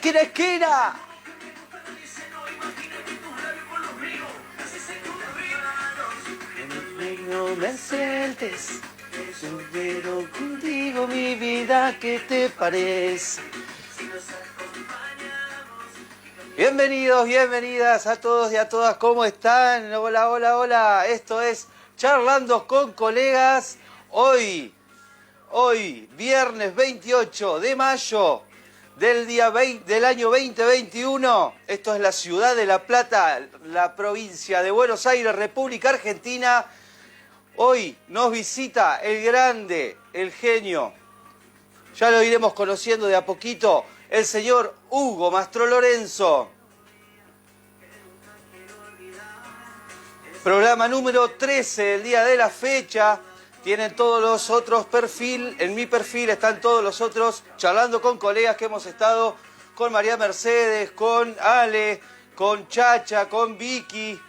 esquina a esquina. No me sientes, pero contigo mi vida, ¿qué te parece? Bienvenidos, bienvenidas a todos y a todas, ¿cómo están? Hola, hola, hola. Esto es Charlando con Colegas. Hoy, viernes 28 de mayo del año 2021. Esto es la ciudad de La Plata, la provincia de Buenos Aires, República Argentina. Hoy nos visita el grande, el genio, ya lo iremos conociendo de a poquito, el señor Hugo Mastro Lorenzo. Programa número 13, el día de la fecha. Tienen todos los otros perfiles, en mi perfil están todos los otros, charlando con colegas que hemos estado con María Mercedes, con Ale, con Chacha, con Vicky,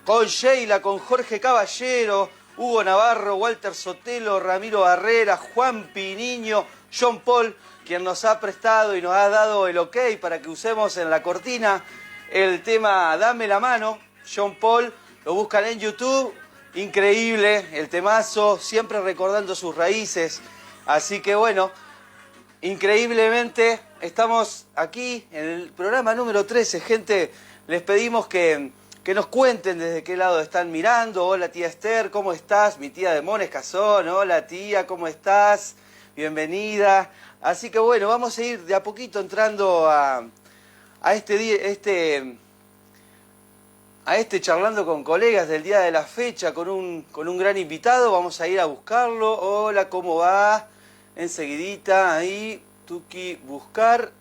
con Sheila, con Jorge Caballero, Hugo Navarro, Walter Sotelo, Ramiro Barrera, Juan Piniño, John Paul, quien nos ha prestado y nos ha dado el ok para que usemos en la cortina el tema Dame la mano. John Paul, lo buscan en YouTube, increíble el temazo, siempre recordando sus raíces. Así que bueno, increíblemente estamos aquí en el programa número 13, gente. Les pedimos que nos cuenten desde qué lado están mirando. Hola tía Esther, ¿cómo estás? Mi tía de Mones Cazón, hola tía, ¿cómo estás? Bienvenida. Así que bueno, vamos a ir de a poquito entrando a este charlando con colegas del día de la fecha con un gran invitado. Vamos a ir a buscarlo. Hola, ¿cómo va? Enseguidita, ahí, tuki, buscar.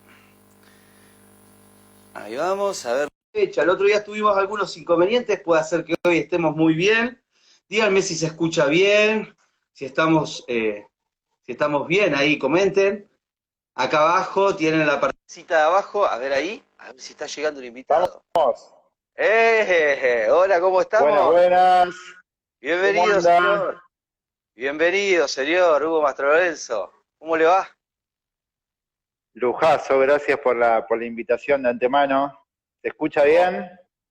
Ahí vamos, a ver. El otro día tuvimos algunos inconvenientes, puede ser que hoy estemos muy bien. Díganme si se escucha bien, si estamos bien ahí, comenten. Acá abajo tienen la partecita de abajo, a ver ahí, a ver si está llegando el invitado. Vamos. Hola, ¿cómo estamos? Buenas. Bienvenido, señor. Bienvenido, señor Hugo Mastro Lorenzo. ¿Cómo le va? Lujazo, gracias por la invitación de antemano. ¿Se escucha bien?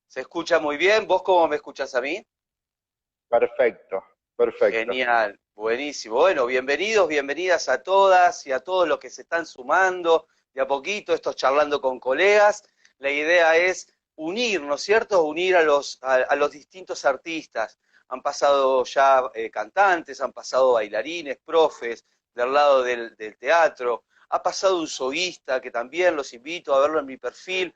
Se escucha muy bien. ¿Vos cómo me escuchás a mí? Perfecto. Genial, buenísimo. Bueno, bienvenidos, bienvenidas a todas y a todos los que se están sumando de a poquito, estos charlando con colegas. La idea es unir, ¿no es cierto? Unir a los distintos artistas. Han pasado ya cantantes, han pasado bailarines, profes, del lado del teatro. Ha pasado un soguista que también los invito a verlo en mi perfil.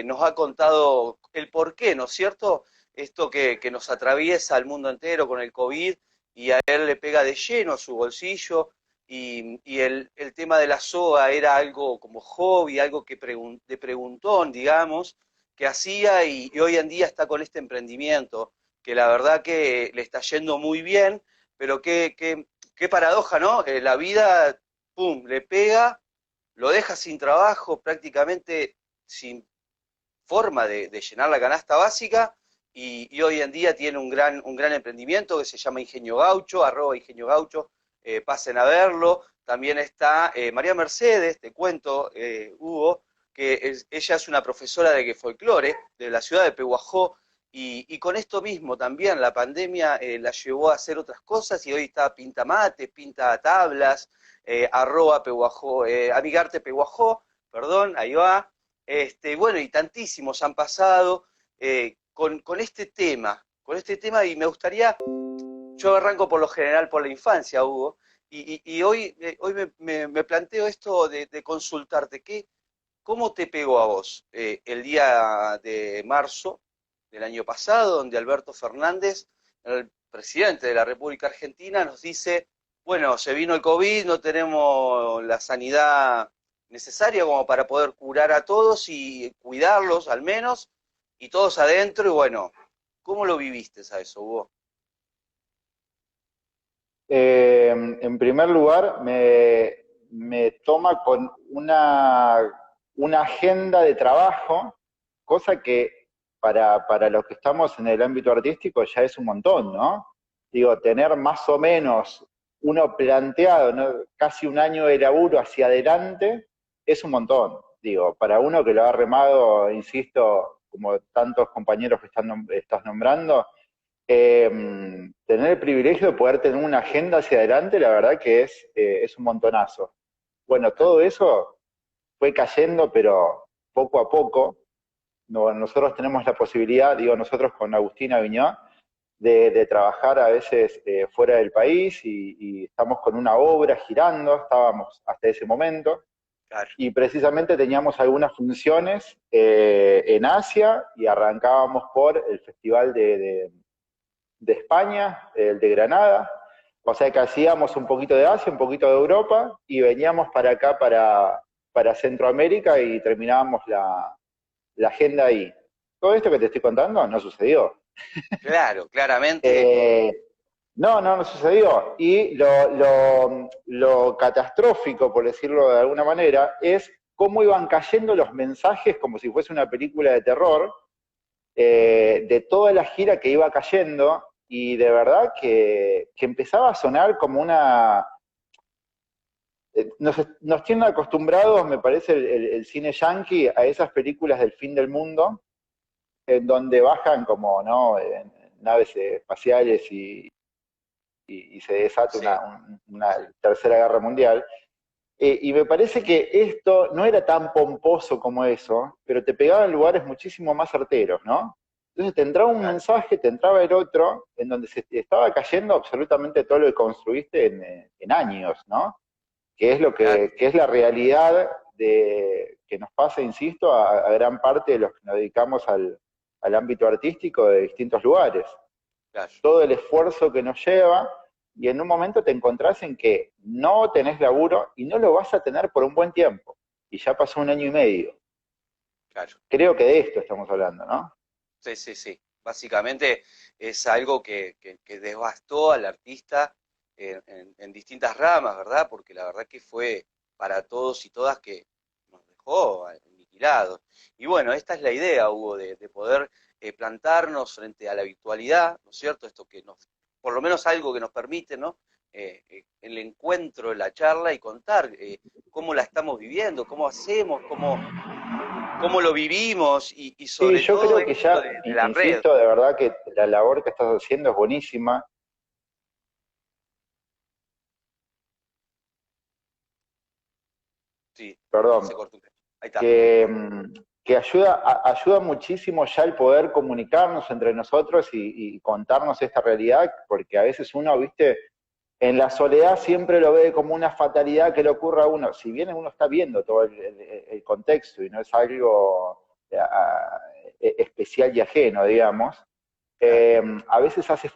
Nos ha contado el porqué, ¿no es cierto? Esto que nos atraviesa al mundo entero con el COVID, y a él le pega de lleno a su bolsillo, y el tema de la soga era algo como hobby, algo que de preguntón, digamos, que hacía, y hoy en día está con este emprendimiento, que la verdad que le está yendo muy bien, pero qué paradoja, ¿no? La vida, pum, le pega, lo deja sin trabajo, prácticamente sin forma de llenar la canasta básica, y hoy en día tiene un gran emprendimiento que se llama Ingenio Gaucho, @Ingenio Gaucho, pasen a verlo. También está María Mercedes, te cuento, Hugo, que ella es una profesora de folclore de la ciudad de Pehuajó, y con esto mismo también la pandemia la llevó a hacer otras cosas, y hoy está pinta mate, pinta tablas, @Pehuajó, Amigarte Pehuajó, perdón, ahí va. Bueno, y tantísimos han pasado con este tema, y me gustaría, yo arranco por lo general por la infancia, Hugo, y hoy me planteo esto de consultarte, ¿cómo te pegó a vos el día de marzo del año pasado, donde Alberto Fernández, el presidente de la República Argentina, nos dice, bueno, se vino el COVID, no tenemos la sanidad necesaria como para poder curar a todos y cuidarlos al menos, y todos adentro, y bueno, ¿cómo lo viviste a eso, Hugo? En primer lugar, me toma con una agenda de trabajo, cosa que para los que estamos en el ámbito artístico ya es un montón, ¿no? Digo, tener más o menos uno planteado, ¿no?, casi un año de laburo hacia adelante, es un montón. digo, para uno que lo ha remado, insisto, como tantos compañeros que estás nombrando, tener el privilegio de poder tener una agenda hacia adelante, la verdad que es un montonazo. Bueno, todo eso fue cayendo, pero poco a poco. No, nosotros tenemos la posibilidad, digo nosotros con Agustina Viñó, de trabajar a veces fuera del país y estamos con una obra girando, estábamos hasta ese momento, Claro. y precisamente teníamos algunas funciones en Asia y arrancábamos por el Festival de España, el de Granada, o sea que hacíamos un poquito de Asia, un poquito de Europa y veníamos para acá, para Centroamérica y terminábamos la agenda ahí. Todo esto que te estoy contando no sucedió. Claro, claramente. Eh, no sucedió. Y lo catastrófico, por decirlo de alguna manera, es cómo iban cayendo los mensajes como si fuese una película de terror, de toda la gira que iba cayendo, y de verdad que empezaba a sonar como una... Nos tienen acostumbrados, me parece, el cine yankee a esas películas del fin del mundo, en donde bajan como, ¿no? En naves espaciales y se desata Sí, una tercera guerra mundial. Y me parece que esto no era tan pomposo como eso, pero te pegaba en lugares muchísimo más certeros, ¿no? Entonces te entraba un claro, mensaje, te entraba el otro, en donde se te estaba cayendo absolutamente todo lo que construiste en años, ¿no? Que es claro, que es la realidad que nos pasa, insisto, a gran parte de los que nos dedicamos al ámbito artístico de distintos lugares. claro. Todo el esfuerzo que nos lleva, y en un momento te encontrás en que no tenés laburo y no lo vas a tener por un buen tiempo. Y ya pasó un año y medio. Claro. Creo que de esto estamos hablando, ¿no? Sí, sí, sí. Básicamente es algo que devastó al artista en distintas ramas, ¿verdad? Porque la verdad que fue para todos y todas que nos dejó aniquilados. Y bueno, esta es la idea, Hugo, de poder plantarnos frente a la virtualidad, ¿no es cierto? Esto que nos, por lo menos algo que nos permite, ¿no? El encuentro, la charla y contar cómo la estamos viviendo, cómo hacemos, cómo lo vivimos y Sí, sobre yo todo creo que esto ya, de la red. insisto, de verdad que la labor que estás haciendo es buenísima. Sí, ahí Perdón, se cortó un cacho. Ahí está. que, que ayuda muchísimo ya el poder comunicarnos entre nosotros y contarnos esta realidad, porque a veces uno, viste, en la soledad siempre lo ve como una fatalidad que le ocurra a uno, si bien uno está viendo todo el contexto y no es algo especial y ajeno, digamos, Claro, a veces hace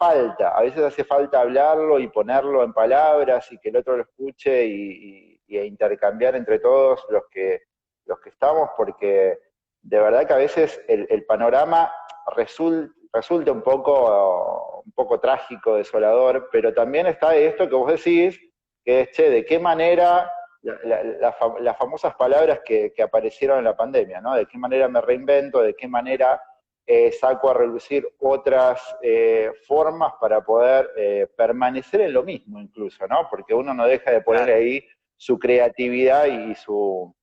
falta hablarlo y ponerlo en palabras y que el otro lo escuche y intercambiar entre todos los que estamos, porque de verdad que a veces el panorama resulta un poco trágico, desolador, pero también está esto que vos decís, que es, che, de qué manera las famosas palabras que aparecieron en la pandemia, ¿no? De qué manera me reinvento, de qué manera saco a relucir otras formas para poder permanecer en lo mismo incluso, ¿no? Porque uno no deja de ponerle claro. ahí su creatividad y su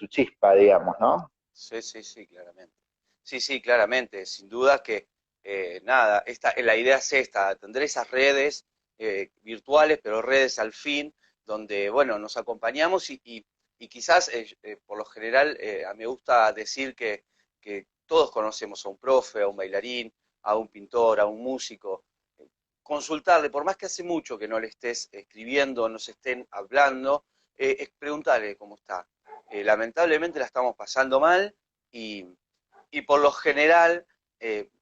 chispa, digamos, ¿no? Sí, sí, sí, claramente. Sí, sí, claramente. Sin duda que nada, la idea es esta, tendré esas redes virtuales, pero redes al fin, donde, bueno, nos acompañamos y quizás, por lo general, a mí me gusta decir que todos conocemos a un profe, a un bailarín, a un pintor, a un músico. Consultarle, por más que hace mucho que no le estés escribiendo, no se estén hablando, es preguntarle cómo está. Lamentablemente la estamos pasando mal y, y por lo general,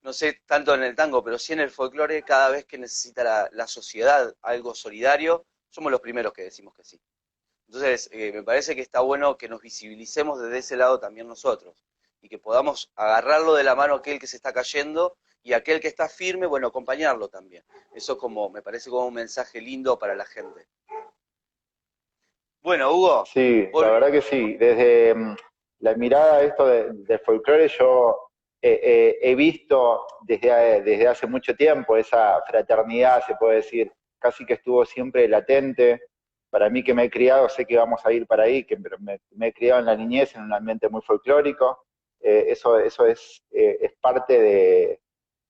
no sé tanto en el tango, pero sí en el folclore, cada vez que necesita la sociedad algo solidario, somos los primeros que decimos que sí. Entonces, me parece que está bueno que nos visibilicemos desde ese lado también nosotros y que podamos agarrarlo de la mano a aquel que se está cayendo y aquel que está firme, bueno, acompañarlo también. Eso como me parece como un mensaje lindo para la gente. Bueno, Hugo, Sí, la volví. verdad que sí. Desde la mirada de esto del folclore, yo he visto desde hace mucho tiempo esa fraternidad, se puede decir, casi que estuvo siempre latente. para mí que me he criado, sé que vamos a ir para ahí, que me he criado en la niñez en un ambiente muy folclórico, eso es parte de,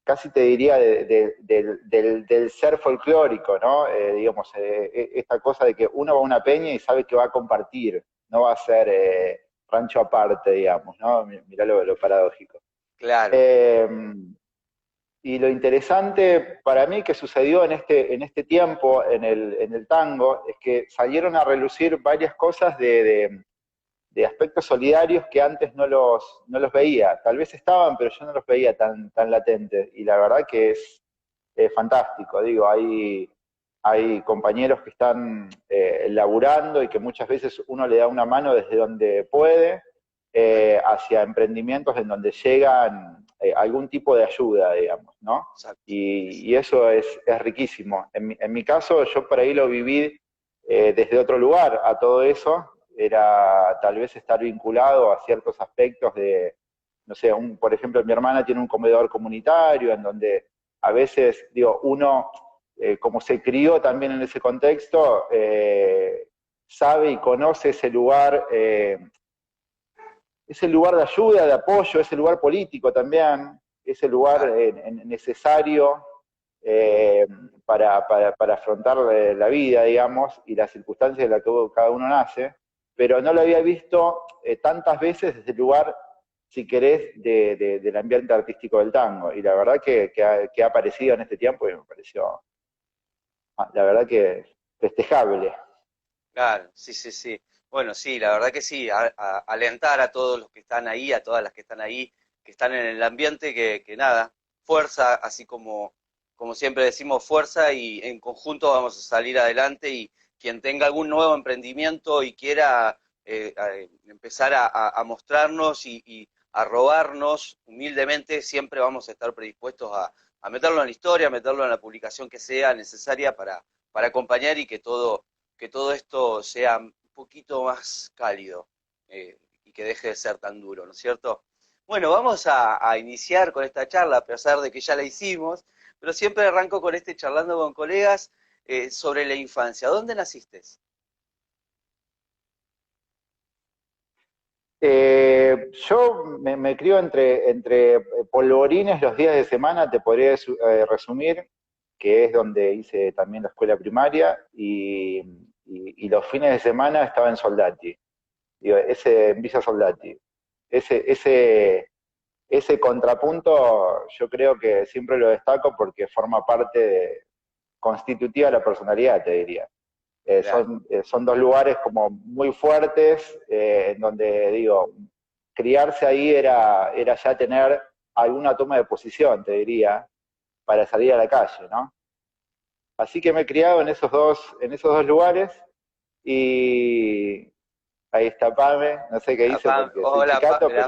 casi te diría, del ser folclórico, ¿no? Digamos, esta cosa de que uno va a una peña y sabe que va a compartir, no va a ser rancho aparte, digamos, ¿no? Mirá lo paradójico. Claro. Eh, y lo interesante para mí que sucedió en este tiempo en el tango es que salieron a relucir varias cosas de aspectos solidarios que antes no los veía. Tal vez estaban, pero yo no los veía tan latentes. Y la verdad que es fantástico. Digo, hay compañeros que están laburando y que muchas veces uno le da una mano desde donde puede, hacia emprendimientos en donde llegan algún tipo de ayuda, digamos, ¿no? Exacto. Y eso es riquísimo. En mi caso, yo por ahí lo viví desde otro lugar a todo eso, era tal vez estar vinculado a ciertos aspectos de, no sé, por ejemplo, mi hermana tiene un comedor comunitario en donde a veces, digo, uno, como se crió también en ese contexto, sabe y conoce ese lugar de ayuda, de apoyo, ese lugar político también, ese lugar Claro. necesario eh, para afrontar la vida, digamos, y las circunstancias en las que cada uno nace, pero no lo había visto tantas veces desde el lugar, si querés, del ambiente artístico del tango. Y la verdad que ha aparecido en este tiempo y me pareció, la verdad que festejable. Claro, sí, sí, sí. Bueno, sí, la verdad que sí, alentar a todos los que están ahí, a todas las que están ahí, que están en el ambiente, que nada, fuerza, así como siempre decimos, fuerza y en conjunto vamos a salir adelante y quien tenga algún nuevo emprendimiento y quiera empezar a mostrarnos y a robarnos humildemente, siempre vamos a estar predispuestos a meterlo en la historia, a meterlo en la publicación que sea necesaria para acompañar y que todo esto sea un poquito más cálido y que deje de ser tan duro, ¿no es cierto? Bueno, vamos a iniciar con esta charla, a pesar de que ya la hicimos, pero siempre arranco con este charlando con colegas sobre la infancia. ¿Dónde naciste? Yo me crío entre polvorines los días de semana, te podría resumir, que es donde hice también la escuela primaria, y los fines de semana estaba en Soldati, digo, en Villa Soldati. Ese, ese, ese contrapunto yo creo que siempre lo destaco porque forma parte constitutiva de la personalidad, te diría. Claro, Son dos lugares como muy fuertes, en donde, digo, criarse ahí era ya tener alguna toma de posición, te diría, para salir a la calle, ¿no? Así que me he criado en esos dos lugares y ahí está Pame, no sé qué dice porque soy hola, chicato, pero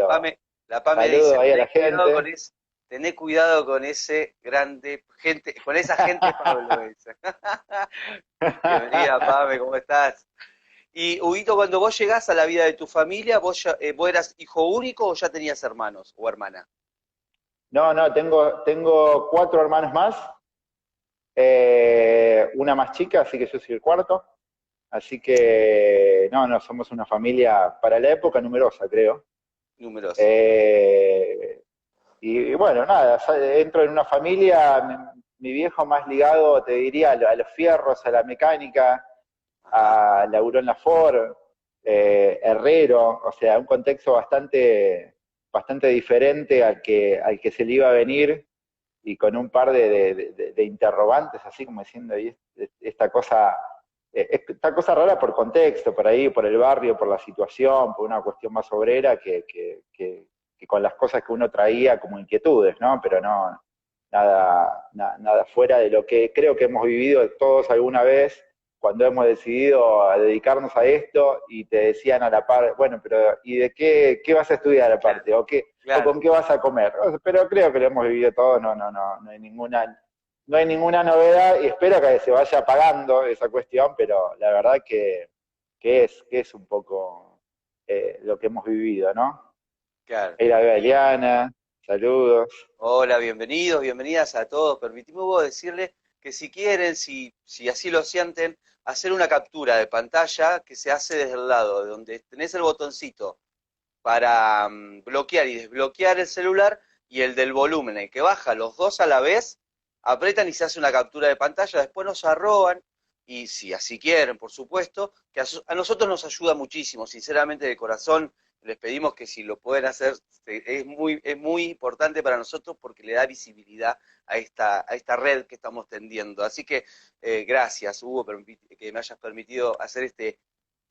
La Pame dice, saludo ahí a la gente. tené cuidado con ese grande gente, con esa gente Pablo, dice. Bienvenida, Pame, ¿cómo estás? Y Huguito, cuando vos llegás a la vida de tu familia, vos eras hijo único o ya tenías hermanos o hermana. No, tengo cuatro hermanos más, una más chica, así que yo soy el cuarto. Así que, no, somos una familia para la época numerosa, creo. Numerosa. Eh, y bueno, nada, entro en una familia, mi viejo más ligado, te diría, a los fierros, a la mecánica, Ajá, laburó en la Ford, herrero, o sea, un contexto bastante diferente al que se le iba a venir y con un par de interrogantes, así como diciendo, y esta cosa rara por contexto, por ahí, por el barrio, por la situación, por una cuestión más obrera que con las cosas que uno traía como inquietudes, ¿no? Pero no, nada fuera de lo que creo que hemos vivido todos alguna vez cuando hemos decidido a dedicarnos a esto y te decían a la par, bueno, pero ¿y de qué vas a estudiar claro, aparte? ¿O claro, con qué vas a comer? Pero creo que lo hemos vivido todo, no hay ninguna novedad y espero que se vaya apagando esa cuestión, pero la verdad que es un poco lo que hemos vivido, ¿no? claro. Era Y Galeana, saludos. hola, bienvenidos, bienvenidas a todos. Permitime vos decirle que si quieren, si así lo sienten, hacer una captura de pantalla que se hace desde el lado, de donde tenés el botoncito para bloquear y desbloquear el celular y el del volumen, el que baja los dos a la vez, apretan y se hace una captura de pantalla, después nos arroban y si así quieren, por supuesto, que a nosotros nos ayuda muchísimo, sinceramente de corazón, les pedimos que si lo pueden hacer, es muy importante para nosotros porque le da visibilidad a esta red que estamos tendiendo. Así que gracias, Hugo, que me hayas permitido hacer este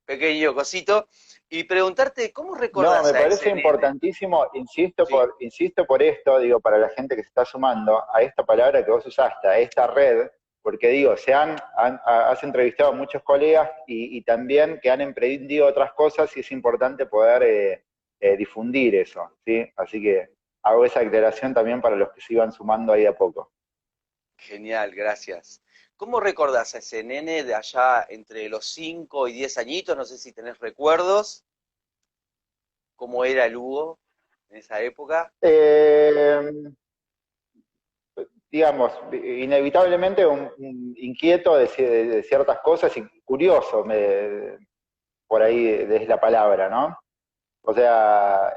pequeño cosito y preguntarte, ¿cómo No, recordás me a parece ese nene? importantísimo, Sí, insisto por esto, digo, para la gente que se está sumando, a esta palabra que vos usaste, a esta red, porque digo, has entrevistado a muchos colegas y también que han emprendido otras cosas y es importante poder difundir eso, ¿sí? Así que hago esa aclaración también para los que se iban sumando ahí a poco. genial, gracias. ¿Cómo recordás a ese nene de allá entre los 5 y 10 añitos? No sé si tenés recuerdos, cómo era el Hugo en esa época. Eh, digamos, inevitablemente un inquieto de ciertas cosas y curioso, por ahí es la palabra, ¿no? O sea,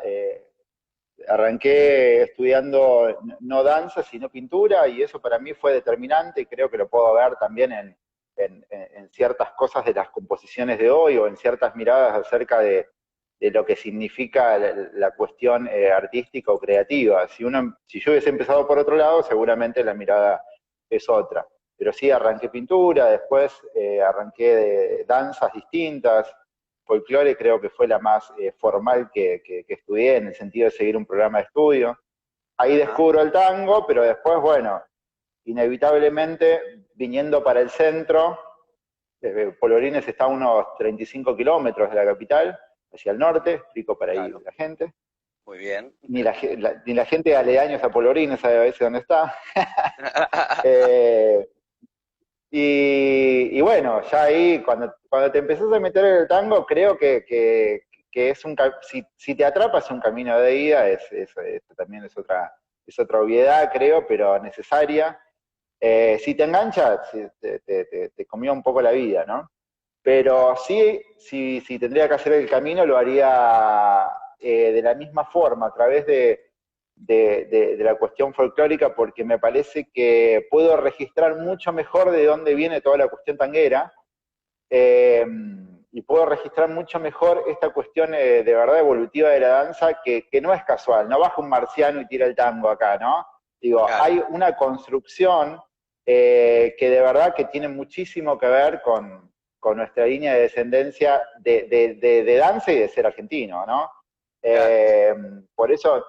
arranqué estudiando no danza, sino pintura, y eso para mí fue determinante, y creo que lo puedo ver también en ciertas cosas de las composiciones de hoy, o en ciertas miradas acerca de lo que significa la cuestión artística o creativa. Si yo hubiese empezado por otro lado, seguramente la mirada es otra. Pero sí, arranqué pintura, después arranqué de danzas distintas, folclore creo que fue la más formal que estudié, en el sentido de seguir un programa de estudio. Ahí Ajá, descubro el tango, pero después, bueno, inevitablemente, viniendo para el centro, Polvorines está a unos 35 kilómetros de la capital, hacia el norte, explico para ir claro, la gente. muy bien. Ni la gente de aledaños a Polvorines sabe a veces dónde está. Eh, y bueno, ya ahí, cuando te empezás a meter en el tango, creo que es si te atrapas es un camino de ida, también es otra obviedad, creo, pero necesaria. Si te engancha, te comió un poco la vida, ¿no? Pero Claro, sí, si tendría que hacer el camino, lo haría de la misma forma, a través de la cuestión folclórica, porque me parece que puedo registrar mucho mejor de dónde viene toda la cuestión tanguera, eh, y puedo registrar mucho mejor esta cuestión de verdad evolutiva de la danza, que no es casual, no baja un marciano y tira el tango acá, ¿no? Digo, claro, hay una construcción que de verdad que tiene muchísimo que ver con nuestra línea de descendencia de danza y de ser argentino, ¿no? claro. Eh, por eso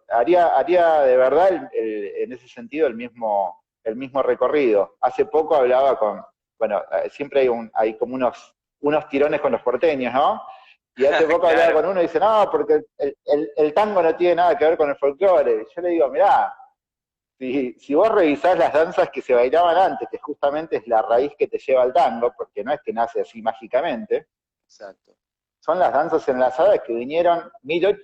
haría de verdad en ese sentido el mismo recorrido. Hace poco hablaba bueno, siempre hay como unos tirones con los porteños, ¿no? Y hace poco hablaba Claro. con uno y dice, no, porque el tango no tiene nada que ver con el folclore. Yo le digo, mirá, si vos revisás las danzas que se bailaban antes, que justamente es la raíz que te lleva al tango, porque no es que nace así mágicamente, Exacto. son las danzas enlazadas que vinieron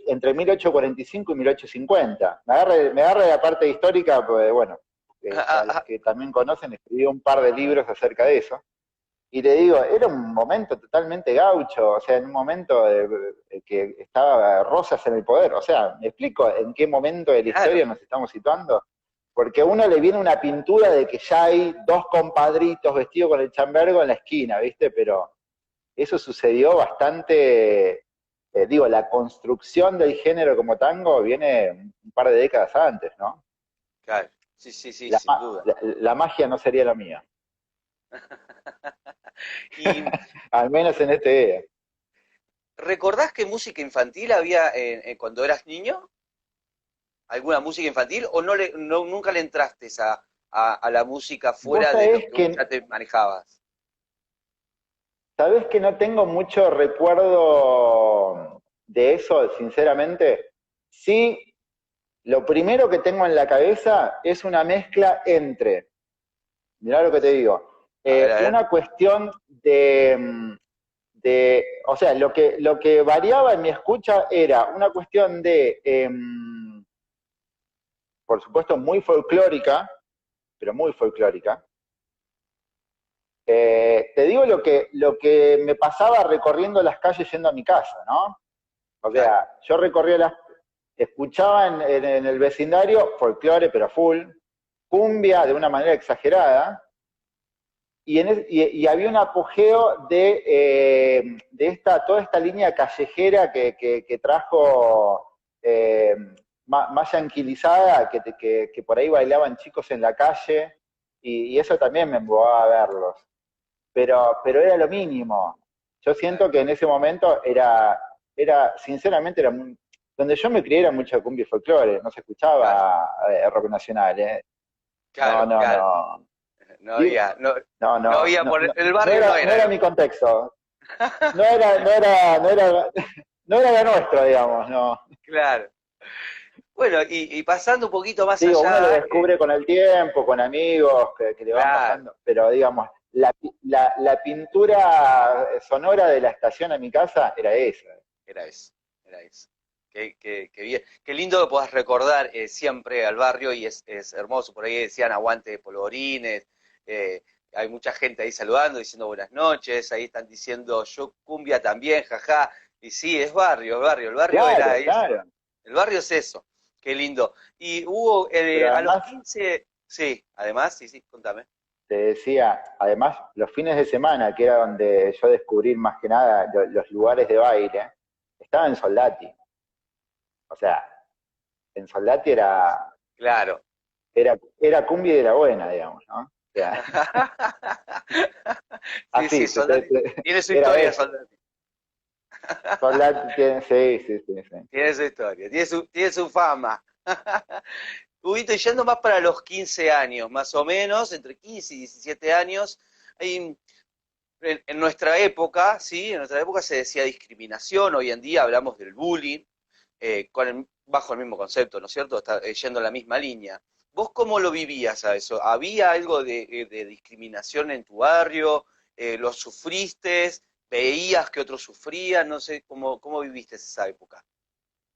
entre 1845 y 1850. Me agarra la parte histórica, pues bueno, para los que también conocen, escribí un par de libros acerca de eso. Y le digo, era un momento totalmente gaucho, o sea, en un momento que estaba Rosas en el poder. O sea, ¿me explico en qué momento de la Claro. historia nos estamos situando? Porque a uno le viene una pintura de que ya hay dos compadritos vestidos con el chambergo en la esquina, ¿viste? Pero eso sucedió bastante, digo, la construcción del género como tango viene un par de décadas antes, ¿no? Claro. Sí, sí, sí, La, sin duda. la magia no sería la mía, ¿Y al menos en este día. recordás qué música infantil había cuando eras niño? ¿Alguna música infantil? ¿O nunca le entraste a la música Vos fuera de lo que vos ya te manejabas? sabés que no tengo mucho recuerdo de eso, sinceramente. Sí, lo primero que tengo en la cabeza es una mezcla entre, mirá lo que te digo, A ver. una cuestión o sea, lo que variaba en mi escucha era una cuestión por supuesto, muy folclórica, pero muy folclórica, Te digo lo que me pasaba recorriendo las calles yendo a mi casa, ¿no? O sea, yo recorría escuchaba en el vecindario folclore, pero full, cumbia de una manera exagerada, y había un apogeo de toda esta línea callejera que trajo más yanquilizada, que por ahí bailaban chicos en la calle, y eso también me embobaba a verlos. Pero era lo mínimo. Yo siento que en ese momento sinceramente, donde yo me crié era mucha cumbia y folclore, no se escuchaba rock nacional, ¿eh? No, Claro, no, claro. no. No había, no, No, no no, había no, por no, el no barrio no era, no era era. mi contexto. No era lo nuestro, digamos, no. Claro. Bueno, y pasando un poquito más Digo, uno lo allá, descubre con el tiempo, con amigos que le van claro, pasando, pero digamos, la pintura sonora de la estación a mi casa era esa. era eso, era eso. Qué bien. Qué lindo que puedas recordar siempre al barrio y es hermoso. Por ahí decían aguante de polvorines, eh, hay mucha gente ahí saludando, diciendo buenas noches, ahí están diciendo yo cumbia también, jaja. Y sí, es barrio, el barrio era Claro, eso. claro. El barrio es eso. Qué lindo. Y hubo, Pero a los además, 15 sí, además, sí, sí, contame. te decía, además, los fines de semana, que era donde yo descubrí más que nada los lugares de baile, estaba en Soldati. O sea, en Soldati Claro. era cumbia de la buena, digamos, ¿no? O sea, Sí, sí, así, Soldati. Tiene su era historia, eso. Soldati. Soldati tiene, sí, sí, sí, sí. Tiene su historia, tiene su fama. Ubito, y yendo más para los 15 años, más o menos, entre 15 y 17 años, hay, en nuestra época, ¿sí? En nuestra época se decía discriminación, hoy en día hablamos del bullying, bajo el mismo concepto, ¿no es cierto? Está yendo en la misma línea. ¿Vos cómo lo vivías a eso? ¿Había algo de discriminación en tu barrio? ¿Lo sufriste? ¿Veías que otros sufrían? No sé, ¿cómo viviste esa época?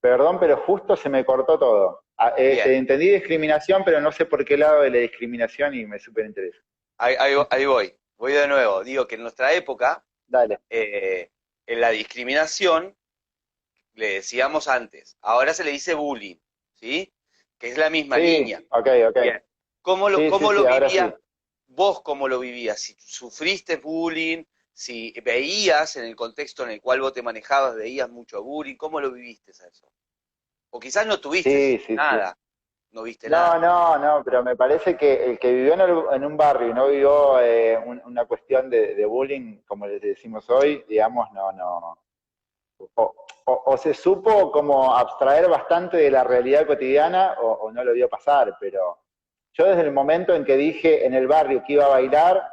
Perdón, pero justo se me cortó todo. Bien, Te entendí discriminación, pero no sé por qué lado de la discriminación y me súper interesa. ahí voy de nuevo. Digo que en nuestra época, Dale. eh, en la discriminación, le decíamos antes, ahora se le dice bullying, ¿sí? Que es la misma línea. Sí, ok, ok. Bien. Sí, sí, Cómo sí, lo ahora sí. vivías? ¿Vos cómo lo vivías? Si sufriste bullying, si veías en el contexto en el cual vos te manejabas, veías mucho bullying, ¿cómo lo viviste a eso? O quizás no tuviste Sí, sí, sí. nada, no viste No, nada. no, no, pero me parece que el que vivió en un barrio y no vivió una cuestión de bullying, como les decimos hoy, digamos, no, no. O se supo como abstraer bastante de la realidad cotidiana o no lo vio pasar, pero yo desde el momento en que dije en el barrio que iba a bailar,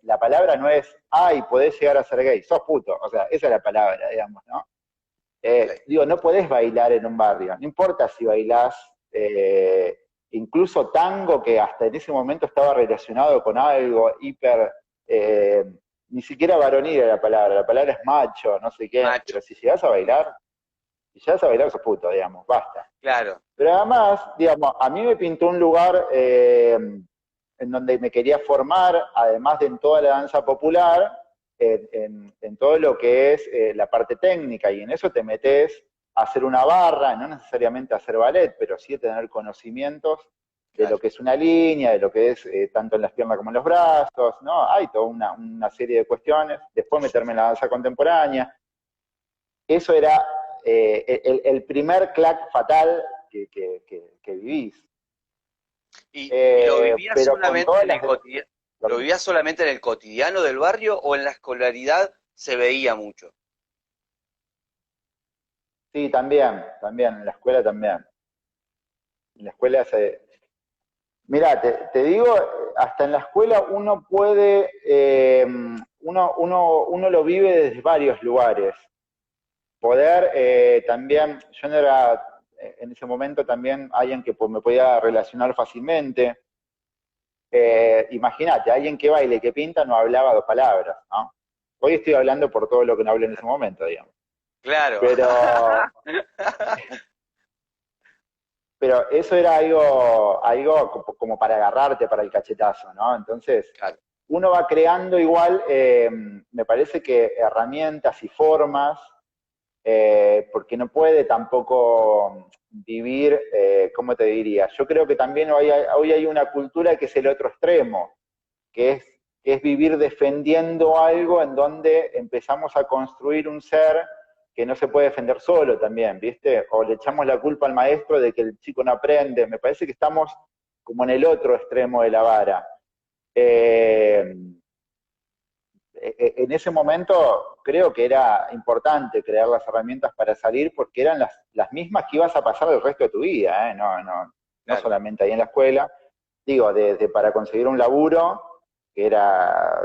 la palabra no es, ay, podés llegar a ser gay, sos puto, o sea, esa es la palabra, digamos, ¿no? Ok, Digo, no podés bailar en un barrio, no importa si bailás incluso tango, que hasta en ese momento estaba relacionado con algo hiper, eh, ni siquiera varonil era la palabra es macho, no sé qué, macho, pero si llegas a bailar sos puto, digamos, basta. claro, Pero además, digamos, a mí me pintó un lugar en donde me quería formar, además de en toda la danza popular, en todo lo que es la parte técnica, y en eso te metes a hacer una barra, no necesariamente a hacer ballet, pero sí a tener conocimientos de lo claro. que es una línea, de lo que es tanto en las piernas como en los brazos, ¿no? Hay toda una serie de cuestiones. Después meterme en la danza contemporánea. Eso era el primer clack fatal que vivís. Y lo vivías Pero con solamente todas en el las... cotidiano? ¿Lo vivías solamente en el cotidiano del barrio o en la escolaridad se veía mucho? Sí, también, en la escuela también. En la escuela se... Mirá, te digo, hasta en la escuela uno puede, uno lo vive desde varios lugares. Poder también, yo no era en ese momento también alguien que me podía relacionar fácilmente. Imagínate, alguien que baila y que pinta no hablaba dos palabras, ¿no? Hoy estoy hablando por todo lo que no hablé en ese momento, digamos. Claro. Pero, pero eso era algo como para agarrarte para el cachetazo, ¿no? Entonces, Claro. uno va creando igual, me parece que herramientas y formas, porque no puede tampoco vivir, ¿cómo te diría? Yo creo que también hoy hay una cultura que es el otro extremo, que es, que es vivir defendiendo algo en donde empezamos a construir un ser que no se puede defender solo también, ¿viste? O le echamos la culpa al maestro de que el chico no aprende. Me parece que estamos como en el otro extremo de la vara. Eh, en ese momento creo que era importante crear las herramientas para salir porque eran las mismas que ibas a pasar el resto de tu vida, ¿eh? No Claro, solamente ahí en la escuela. Digo, desde para conseguir un laburo, que era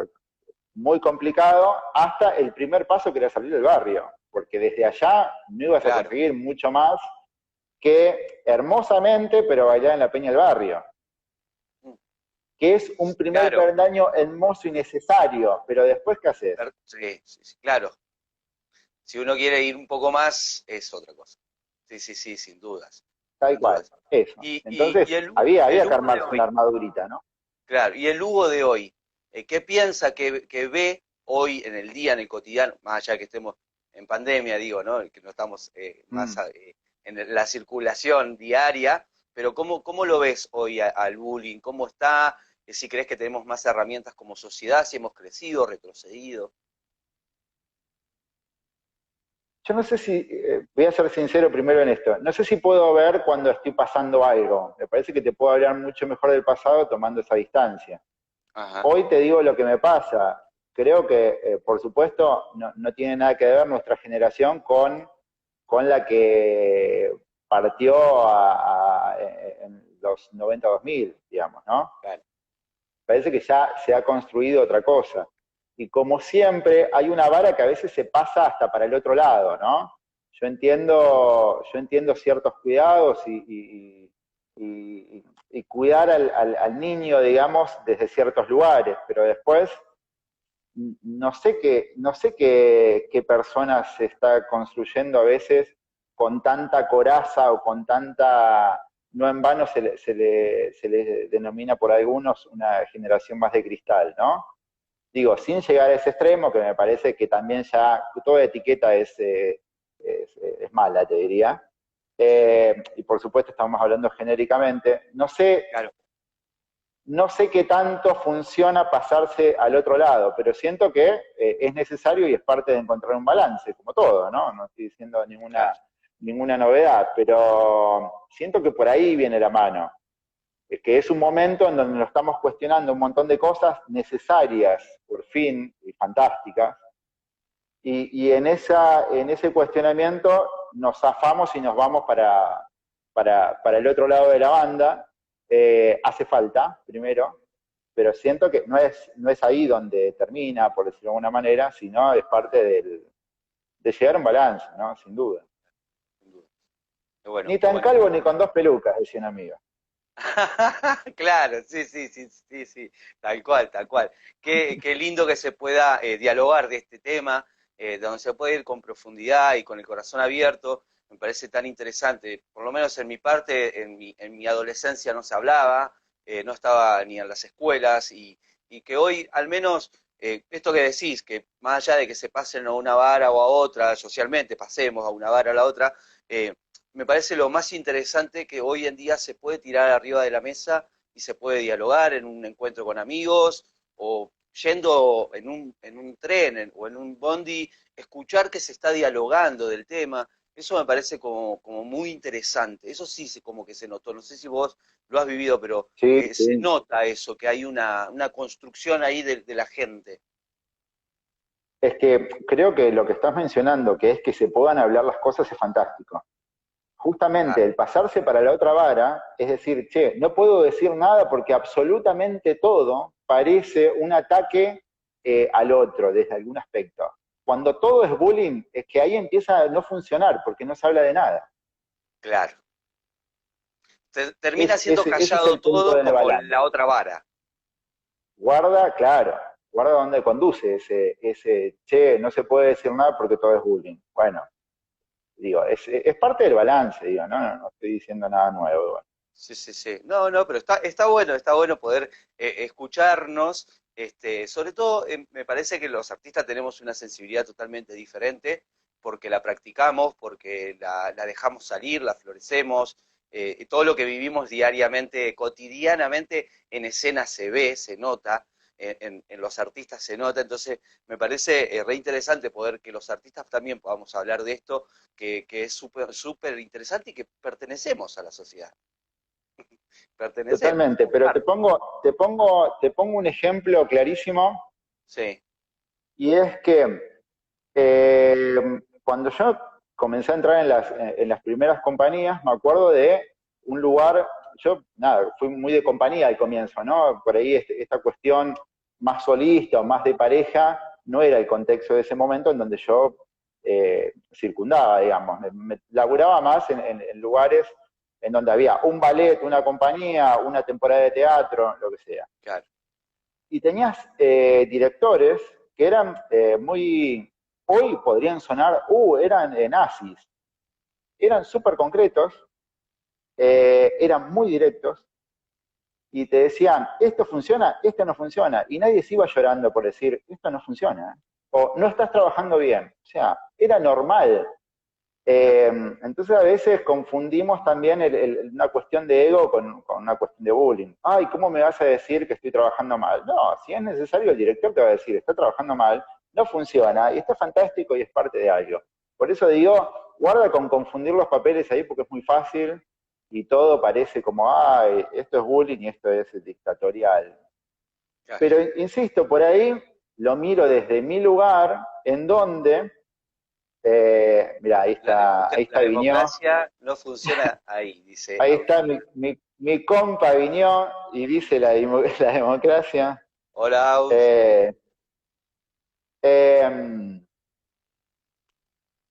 muy complicado, hasta el primer paso que era salir del barrio, porque desde allá no ibas a claro. conseguir mucho más que hermosamente, pero bailar en la peña del barrio, Mm, que es un primer claro, peldaño hermoso y necesario, pero después, ¿qué haces? sí, sí, sí, claro. Si uno quiere ir un poco más, es otra cosa. Sí, sí, sí, sin dudas, Tal sin cual, dudas. eso. Y Entonces, había el que Hugo de armarse una hoy, armadurita, ¿no? claro, y el Hugo de hoy, ¿qué piensa que ve hoy en el día, en el cotidiano, más allá de que estemos en pandemia, digo, ¿no? Que no estamos más Mm. en la circulación diaria, pero ¿cómo lo ves hoy al bullying? ¿Cómo está? Si crees que tenemos más herramientas como sociedad, si hemos crecido, retrocedido. Yo no sé si, voy a ser sincero primero en esto, no sé si puedo ver cuando estoy pasando algo. Me parece que te puedo hablar mucho mejor del pasado tomando esa distancia. Ajá, Hoy te digo lo que me pasa. Creo que, por supuesto, no tiene nada que ver nuestra generación con la que partió en los 90-2000, digamos, ¿no? claro. Parece que ya se ha construido otra cosa. Y como siempre, hay una vara que a veces se pasa hasta para el otro lado, ¿no? Yo entiendo ciertos cuidados y cuidar al niño, digamos, desde ciertos lugares, pero después no sé qué personas se está construyendo a veces con tanta coraza o con tanta, no en vano se le denomina por algunos una generación más de cristal, ¿no? Digo, sin llegar a ese extremo, que me parece que también ya toda etiqueta es mala, te diría. Y por supuesto estamos hablando genéricamente. Claro, No sé qué tanto funciona pasarse al otro lado, pero siento que es necesario y es parte de encontrar un balance, como todo, ¿no? No estoy diciendo claro. ninguna novedad, pero siento que por ahí viene la mano. Es que es un momento en donde nos estamos cuestionando un montón de cosas necesarias, por fin, y fantásticas, y en ese cuestionamiento nos zafamos y nos vamos para el otro lado de la banda. Hace falta, primero, pero siento que no es ahí donde termina, por decirlo de alguna manera, sino es parte de llegar a un balance, ¿no? Sin duda. Sin duda. Qué Ni tan bueno, qué calvo ni bueno. con dos pelucas, decía un amigo. Claro, sí, sí, sí, sí, sí, tal cual, tal cual. Qué lindo que se pueda dialogar de este tema, donde se puede ir con profundidad y con el corazón abierto. Me parece tan interesante. Por lo menos en mi parte, en mi adolescencia no se hablaba, no estaba ni en las escuelas y que hoy, al menos, esto que decís, que más allá de que se pasen a una vara o a otra, socialmente pasemos a una vara a la otra, eh, me parece lo más interesante que hoy en día se puede tirar arriba de la mesa y se puede dialogar en un encuentro con amigos o yendo en un tren o en un bondi, escuchar que se está dialogando del tema. Eso me parece como muy interesante. Eso sí como que se notó. No sé si vos lo has vivido, pero Sí, se sí. nota eso, que hay una construcción ahí de la gente. Es que creo que lo que estás mencionando, que es que se puedan hablar las cosas, es fantástico. Justamente Claro, el pasarse para la otra vara, es decir, che, no puedo decir nada porque absolutamente todo parece un ataque al otro desde algún aspecto. Cuando todo es bullying, es que ahí empieza a no funcionar porque no se habla de nada. claro. Termina siendo Ese es callado el punto todo del como balance. la otra vara. Guarda, claro, guarda dónde conduce che, no se puede decir nada porque todo es bullying. Bueno, digo, es parte del balance, digo, no estoy diciendo nada nuevo. Sí, sí, sí. No, no, pero está bueno poder escucharnos Sobre todo, me parece que los artistas tenemos una sensibilidad totalmente diferente porque la practicamos, porque la dejamos salir, la florecemos, todo lo que vivimos diariamente, cotidianamente en escena se ve, se nota, en los artistas se nota, entonces me parece re interesante poder que los artistas también podamos hablar de esto, que es súper súper interesante y que pertenecemos a la sociedad, pertenecemos, Totalmente, somos pero parte. te pongo un ejemplo clarísimo, Sí, y es que cuando yo comencé a entrar en las primeras compañías, me acuerdo de un lugar, yo, nada, fui muy de compañía al comienzo, ¿no? Por ahí esta cuestión más solista o más de pareja no era el contexto de ese momento en donde yo circundaba, digamos. Laburaba más en lugares en donde había un ballet, una compañía, una temporada de teatro, lo que sea. claro, Y tenías directores que eran muy, hoy podrían sonar, eran nazis, eran súper concretos, eran muy directos y te decían, esto funciona, esto no funciona, y nadie se iba llorando por decir, esto no funciona, o no estás trabajando bien, o sea, era normal. Entonces a veces confundimos también una cuestión de ego con una cuestión de bullying. Ay, ¿cómo me vas a decir que estoy trabajando mal? No, si es necesario el director te va a decir, está trabajando mal, no funciona, y está fantástico y es parte de algo. Por eso digo, guarda con confundir los papeles ahí porque es muy fácil y todo parece como, ay, esto es bullying y esto es dictatorial. claro. Pero insisto, por ahí lo miro desde mi lugar, en donde, mira, ahí La está Viñó. democracia no funciona ahí, dice Ahí está Agustín. mi compa Viñó y dice la democracia. Hola, Aus. Eh, eh,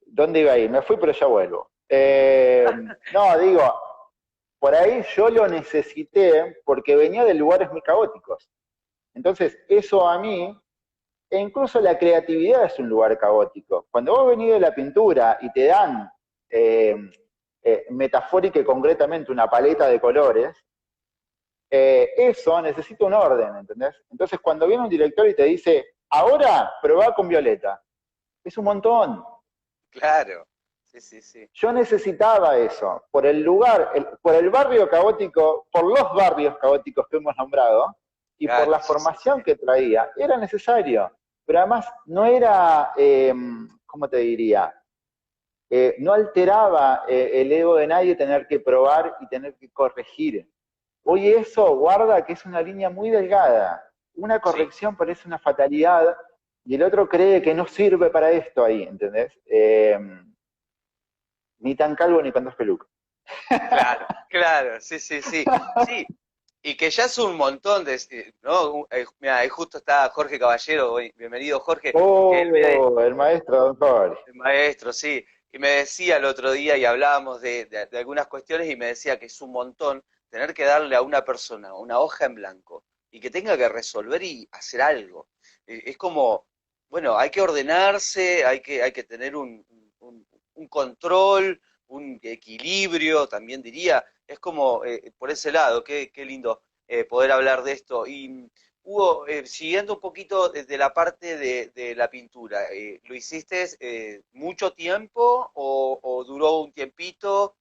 ¿Dónde iba a ir? Me fui, pero ya vuelvo. No, digo, por ahí yo lo necesité porque venía de lugares muy caóticos. Entonces, eso a mí, e incluso la creatividad es un lugar caótico. Cuando vos venís de la pintura y te dan eh, metafórica y concretamente una paleta de colores, eso necesita un orden, ¿entendés? Entonces, cuando viene un director y te dice, ahora probá con Violeta, es un montón. Claro. Sí, sí, sí. Yo necesitaba eso, por el lugar, por el barrio caótico, por los barrios caóticos que hemos nombrado, y por Claro, la sí, sí, sí. formación que traía, era necesario. Pero además no era, ¿cómo te diría? No alteraba el ego de nadie tener que probar y tener que corregir. Hoy eso guarda que es una línea muy delgada. Una Sí, corrección parece una fatalidad y el otro cree que no sirve para esto ahí, ¿entendés? Ni tan calvo ni con dos pelucas. claro, claro, sí, sí, sí. Sí, y que ya es un montón de, ¿no? Mira, ahí justo está Jorge Caballero, bienvenido Jorge, que él me, Oh, el maestro Don Jorge. el maestro, sí, y me decía el otro día y hablábamos de algunas cuestiones y me decía que es un montón tener que darle a una persona una hoja en blanco y que tenga que resolver y hacer algo. Es como, bueno, hay que ordenarse, hay que tener un control, un equilibrio, también diría. Es como por ese lado, qué lindo poder hablar de esto. Y Hugo, siguiendo un poquito desde la parte de la pintura, ¿lo hiciste mucho tiempo o duró un tiempito?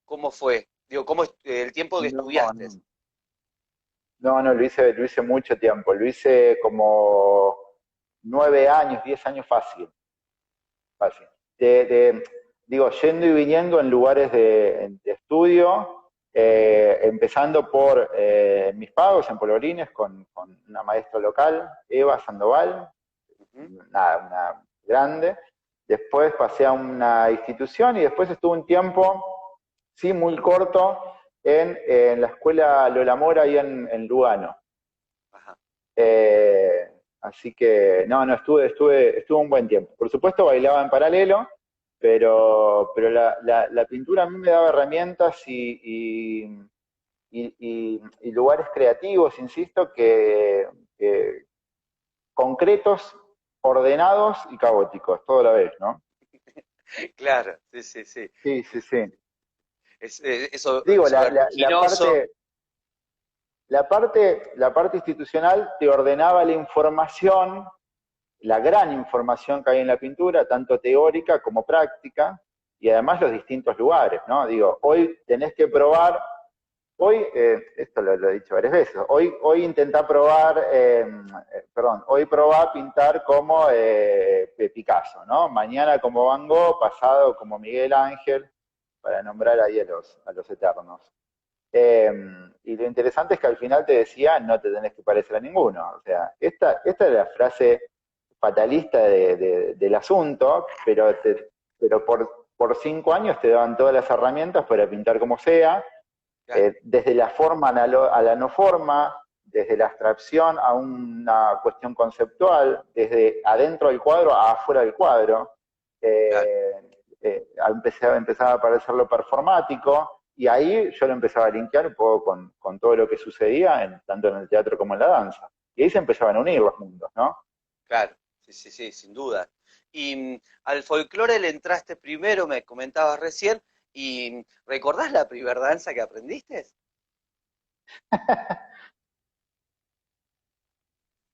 ¿Cómo fue? Digo, ¿cómo es el tiempo que No, estudiaste? no, no, lo hice mucho tiempo, lo hice como 9 años, 10 años fácil, fácil. Digo, yendo y viniendo en lugares de estudio, empezando por mis pagos en Polvorines con una maestra local, Eva Sandoval, Ujú, una grande. Después pasé a una institución y después estuve un tiempo, sí, muy corto, en la escuela Lola Mora ahí en Lugano. ajá, Eh, Así que, no, estuve un buen tiempo. Por supuesto bailaba en paralelo, pero la pintura a mí me daba herramientas y lugares creativos, insisto, que concretos, ordenados y caóticos, todo a la vez, ¿no? claro, sí, sí, sí. Sí, sí, sí. Eso, Digo, eso la vertiginoso, parte, la parte institucional te ordenaba la información, la gran información que hay en la pintura, tanto teórica como práctica, y además los distintos lugares, ¿no? Digo, hoy tenés que probar, hoy, esto lo he dicho varias veces, hoy intentar probar, hoy probá pintar como Picasso, ¿no? Mañana como Van Gogh, pasado como Miguel Ángel, para nombrar ahí a los eternos. Y lo interesante es que al final te decía, no te tenés que parecer a ninguno. O sea, esta es la frase fatalista del asunto, pero por 5 años te daban todas las herramientas para pintar como sea, Claro, desde la forma a la no forma, desde la abstracción a una cuestión conceptual, desde adentro del cuadro a afuera del cuadro. claro. Empezaba a aparecer lo performático, y ahí yo lo empezaba a linkear un poco con todo lo que sucedía, tanto en el teatro como en la danza. Y ahí se empezaban a unir los mundos, ¿no? Claro, sí, sí, sí, sin duda. Y al folclore le entraste primero, me comentabas recién, y ¿recordás la primera danza que aprendiste?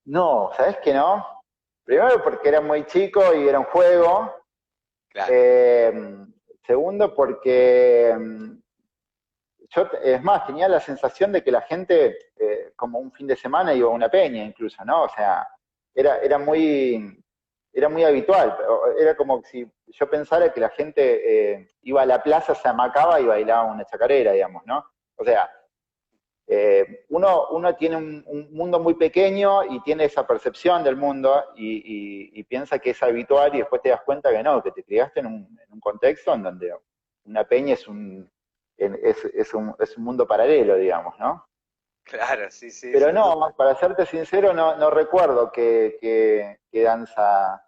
No, ¿sabes qué no? Primero porque era muy chico y era un juego. Claro, Eh, Segundo porque yo, es más, tenía la sensación de que la gente, como un fin de semana, iba a una peña incluso, ¿no? O sea, era, era muy, era muy habitual. Era como si yo pensara que la gente iba a la plaza, se amacaba y bailaba una chacarera, digamos, ¿no? O sea, uno tiene un mundo muy pequeño y tiene esa percepción del mundo y piensa que es habitual, y después te das cuenta que no, que te criaste en un contexto en donde una peña es un mundo paralelo, digamos, ¿no? claro, sí, sí, Pero sin duda. no, para serte sincero, no recuerdo qué danza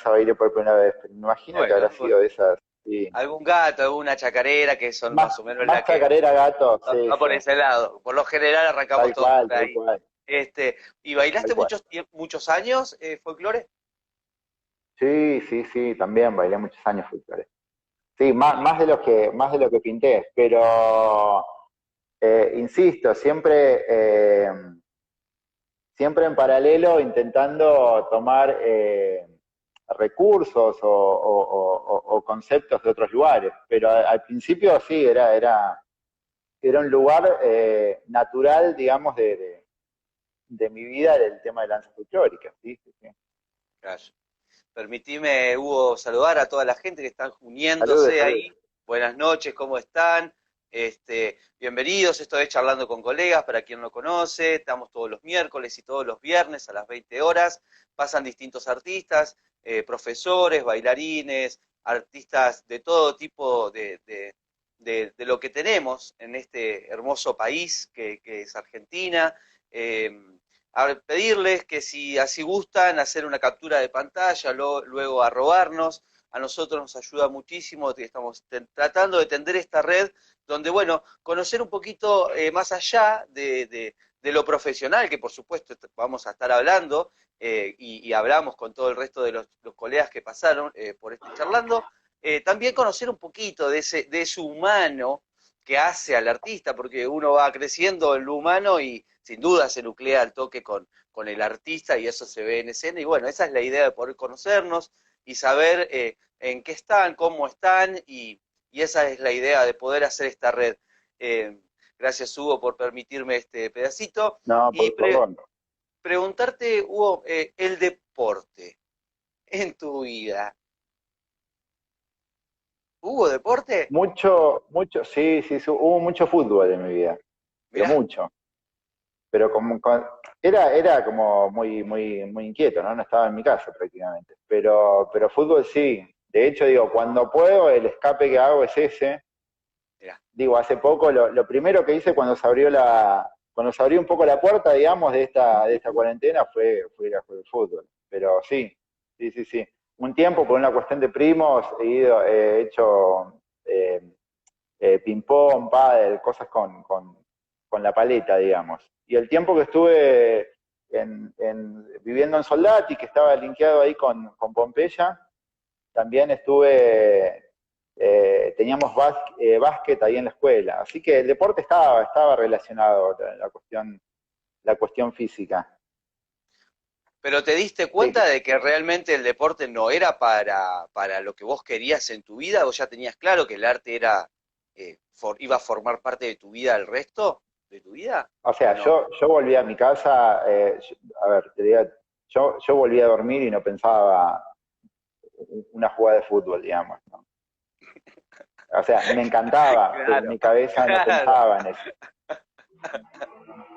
bailé por primera vez, pero me imagino que Bueno, habrá sido de esas, sí. algún gato, alguna chacarera, que son más o menos Más la que chacarera gato, sí, va sí, por ese lado. Por lo general arrancamos tal todos cual, por tal ahí. cual, ¿Y tal bailaste cual. muchos años folclore? Sí, sí, sí, también bailé muchos años folclore. Sí, Qué lindo. más de lo que pinté, pero insisto, siempre en paralelo intentando tomar recursos o conceptos de otros lugares. Pero al principio sí, era un lugar natural, digamos, de mi vida, del tema de danza folclórica. Sí, sí, sí. Claro. Permitime, Hugo, saludar a toda la gente que están Saludes, uniéndose saludes. ahí. Buenas noches, ¿cómo están? Bienvenidos, esto es Charlando con Colegas, para quien no conoce, estamos todos los miércoles y todos los viernes a las 20 horas, pasan distintos artistas, profesores, bailarines, artistas de todo tipo de lo que tenemos en este hermoso país que es Argentina. Eh, a pedirles que si así gustan, hacer una captura de pantalla, luego arrobarnos. A nosotros nos ayuda muchísimo, estamos tratando de tender esta red donde, bueno, conocer un poquito más allá de lo profesional, que por supuesto vamos a estar hablando, y hablamos con todo el resto de los colegas que pasaron por este charlando, también conocer un poquito de ese humano que hace al artista, porque uno va creciendo en lo humano y sin duda se nuclea al toque con el artista y eso se ve en escena. Y bueno, esa es la idea de poder conocernos y saber en qué están, cómo están, y esa es la idea de poder hacer esta red. Eh, Gracias, Hugo, por permitirme este pedacito. No, Y por favor. preguntarte, Hugo, el deporte en tu vida. ¿Hubo deporte? Sí, sí, sí, hubo mucho fútbol en mi vida, pero Mirá, mucho. Pero era como muy inquieto, ¿no? No estaba en mi casa prácticamente. Pero fútbol sí. De hecho, digo, cuando puedo, el escape que hago es ese. mirá, Digo, hace poco, lo primero que hice cuando se abrió un poco la puerta, digamos, de esta cuarentena fue ir a jugar fútbol. Pero sí, sí, sí, sí. Un tiempo, por una cuestión de primos, he hecho ping-pong, pádel, cosas con la paleta, digamos. Y el tiempo que estuve viviendo en Soldati, que estaba linkeado ahí con Pompeya, también estuve teníamos básquet ahí en la escuela. Así que el deporte estaba relacionado, la cuestión física. Pero te diste cuenta de que realmente el deporte no era para lo que vos querías en tu vida, vos ya tenías claro que el arte era, iba a formar parte de tu vida el resto de tu vida, O ¿o sea, no? yo volví a mi casa, a ver, te digo, yo volví a dormir y no pensaba una jugada de fútbol, digamos, ¿no? O sea, me encantaba, pero en Claro, mi cabeza no claro, pensaba en eso.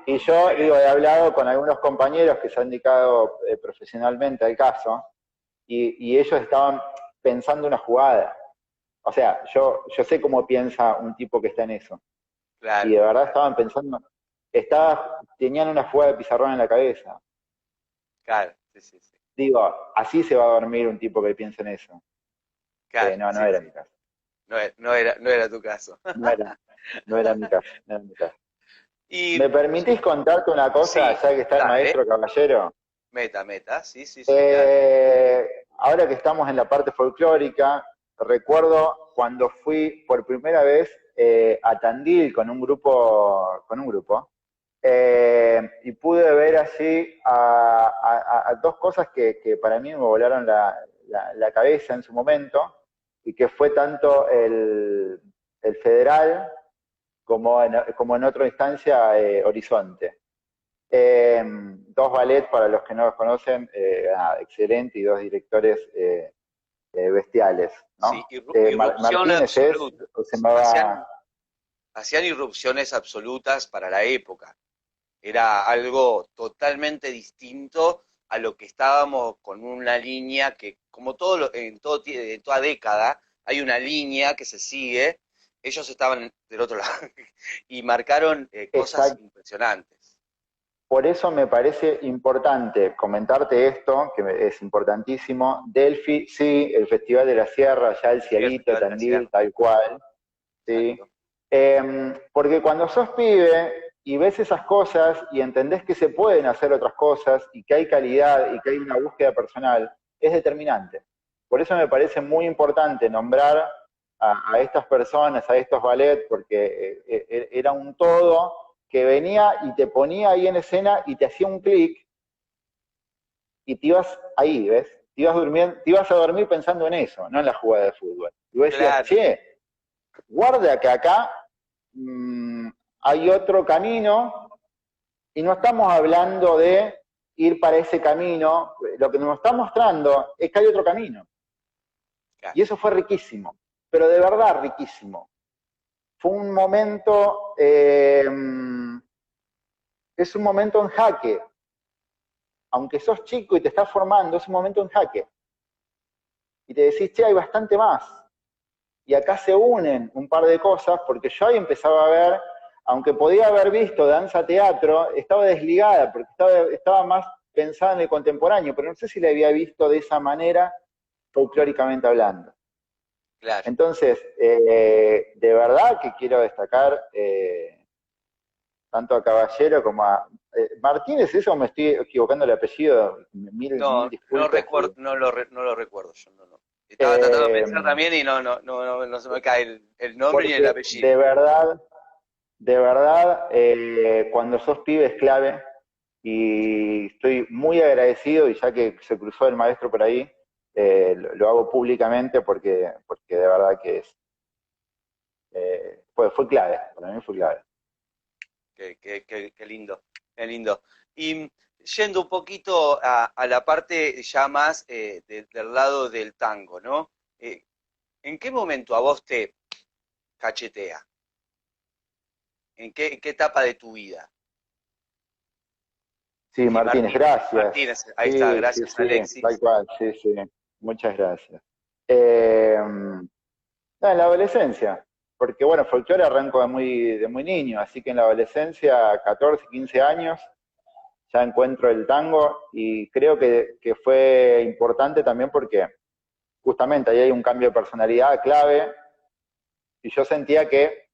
Y yo, digo, he hablado con algunos compañeros que se han dedicado profesionalmente al caso, y ellos estaban pensando una jugada. O sea, yo sé cómo piensa un tipo que está en eso. Y claro, de verdad estaban pensando, tenían una jugada de pizarrón en la cabeza. claro, sí, sí, sí, Digo, así se va a dormir un tipo que piensa en eso. claro, No, no sí, era sí. mi caso. No era tu caso. No era, no era mi caso, no era mi caso. ¿Me Y permitís contarte una cosa, sí, ya que está el dale, maestro Caballero? meta, sí, sí, sí, dale. Ahora que estamos en la parte folclórica, recuerdo cuando fui por primera vez a Tandil con un grupo, y pude ver allí a dos cosas que para mí me volaron la cabeza en su momento, y que fue tanto el federal como en otra instancia Horizonte. Dos ballets, para los que no los conocen, excelente, y dos directores bestiales, Sí, ¿no? irrupción Martínez es, absoluta. o se llamaba, Hacían irrupciones absolutas para la época. Era algo totalmente distinto a lo que estábamos con una línea que, como en toda década, hay una línea que se sigue. Ellos estaban del otro lado y marcaron cosas exact, impresionantes. por eso me parece importante comentarte esto, que es importantísimo. Delphi, sí, el Festival de la Sierra, ya el Sí, el Cielito, Festival de la Tandil, Sierra, tal cual, ¿sí? exacto. Porque cuando sos pibe y ves esas cosas y entendés que se pueden hacer otras cosas y que hay calidad y que hay una búsqueda personal, es determinante. Por eso me parece muy importante nombrar a estas personas, a estos ballets, porque era un todo que venía y te ponía ahí en escena y te hacía un clic y te ibas ahí, ¿ves? Te ibas a dormir pensando en eso, no en la jugada de fútbol. Y vos decías, Claro, che, guarda que acá mmm, hay otro camino, y no estamos hablando de ir para ese camino, lo que nos está mostrando es que hay otro camino. claro. Y eso fue riquísimo, pero de verdad riquísimo. Fue un momento, es un momento en jaque. Aunque sos chico y te estás formando, es un momento en jaque. Y te decís, che, hay bastante más. Y acá se unen un par de cosas, porque yo ahí empezaba a ver, aunque podía haber visto danza teatro, estaba desligada, porque estaba más pensada en el contemporáneo, pero no sé si la había visto de esa manera, folclóricamente hablando. Claro. Entonces, de verdad que quiero destacar tanto a Caballero como a Martínez. ¿Eso me estoy equivocando el apellido? Mil No, no disculpas. recuerdo, no lo recuerdo yo, no, no. Estaba tratando de Eh, pensar también y no se me cae el nombre ni el Porque apellido. de verdad, cuando sos pibe es clave, y estoy muy agradecido, y ya que se cruzó el maestro por ahí, lo hago públicamente porque de verdad que fue clave, para mí fue clave. Qué lindo, qué lindo. Y yendo un poquito a la parte ya más del lado del tango, ¿no? ¿En qué momento a vos te cachetea? ¿En qué etapa de tu vida? Sí, Y Martínez, gracias. Martínez, ahí está, Sí, sí, gracias sí, tal Alexis. cual, sí, sí, muchas gracias. Eh, no, en la adolescencia, porque bueno, folclore arranco de muy niño, así que en la adolescencia, 14, 15 años, ya encuentro el tango, y creo que fue importante también porque justamente ahí hay un cambio de personalidad clave, y yo sentía que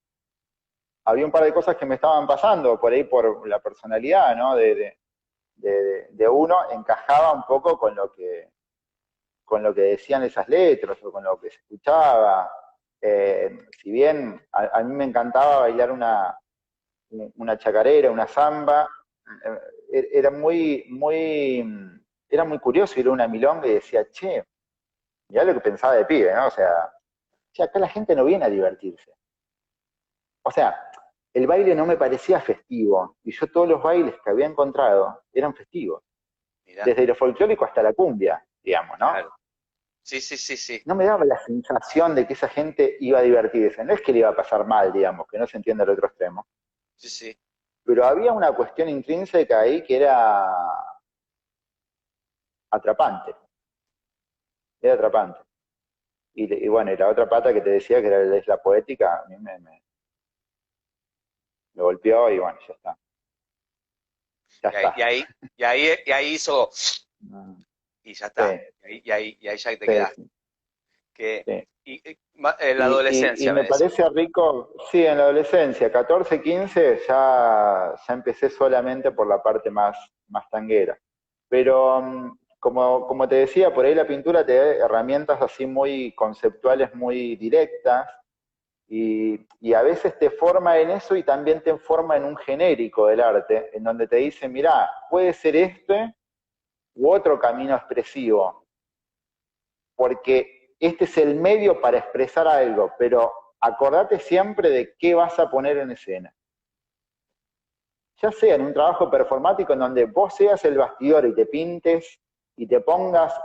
había un par de cosas que me estaban pasando por ahí por la personalidad, ¿no? De uno, encajaba un poco con lo que decían esas letras o con lo que se escuchaba. Si bien a mí me encantaba bailar una chacarera, una samba, era era muy curioso ir a una milonga y decía, che, mirá lo que pensaba de pibe, ¿no? O sea, che, acá la gente no viene a divertirse. O sea, el baile no me parecía festivo, y yo todos los bailes que había encontrado eran festivos, Mirá, desde lo folclórico hasta la cumbia, digamos, ¿no? claro. Sí, sí, sí, sí, No me daba la sensación de que esa gente iba a divertirse, no es que le iba a pasar mal, digamos, que no se entienda el otro extremo, sí, sí. pero había una cuestión intrínseca ahí que era atrapante, era atrapante. Y bueno, y la otra pata que te decía, que era la isla poética, a mí me golpeó y bueno, ya está, ya Y está. ahí, y ahí hizo, y ya Sí, está. Y ahí ya te sí, quedaste. sí. Que, Sí. en la Y adolescencia, me me decís. parece rico, sí, en la adolescencia, 14, 15, ya empecé solamente por la parte más tanguera. Pero como te decía, por ahí la pintura te da herramientas así muy conceptuales, muy directas, y a veces te forma en eso y también te forma en un genérico del arte, en donde te dice, mirá, puede ser este u otro camino expresivo, porque este es el medio para expresar algo, pero acordate siempre de qué vas a poner en escena. Ya sea en un trabajo performático en donde vos seas el bastidor y te pintes y te pongas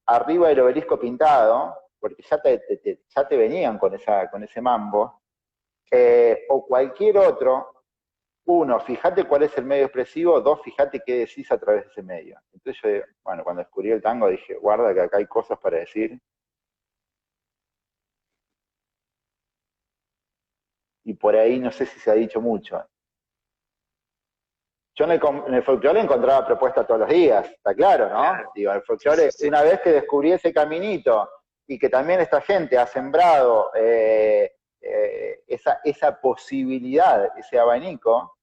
arriba del obelisco pintado, porque ya te venían con ese mambo, Claro. o cualquier otro, uno, fíjate cuál es el medio expresivo, dos, fíjate qué decís a través de ese medio. Entonces yo, bueno, cuando descubrí el tango dije, guarda que acá hay cosas para decir, y por ahí no sé si se ha dicho mucho. Yo en el folclore encontraba propuestas todos los días, está claro, ¿no? Claro. Digo, el Sí, sí, folclore, sí. una vez que descubrí ese caminito y que también esta gente ha sembrado esa posibilidad, ese abanico,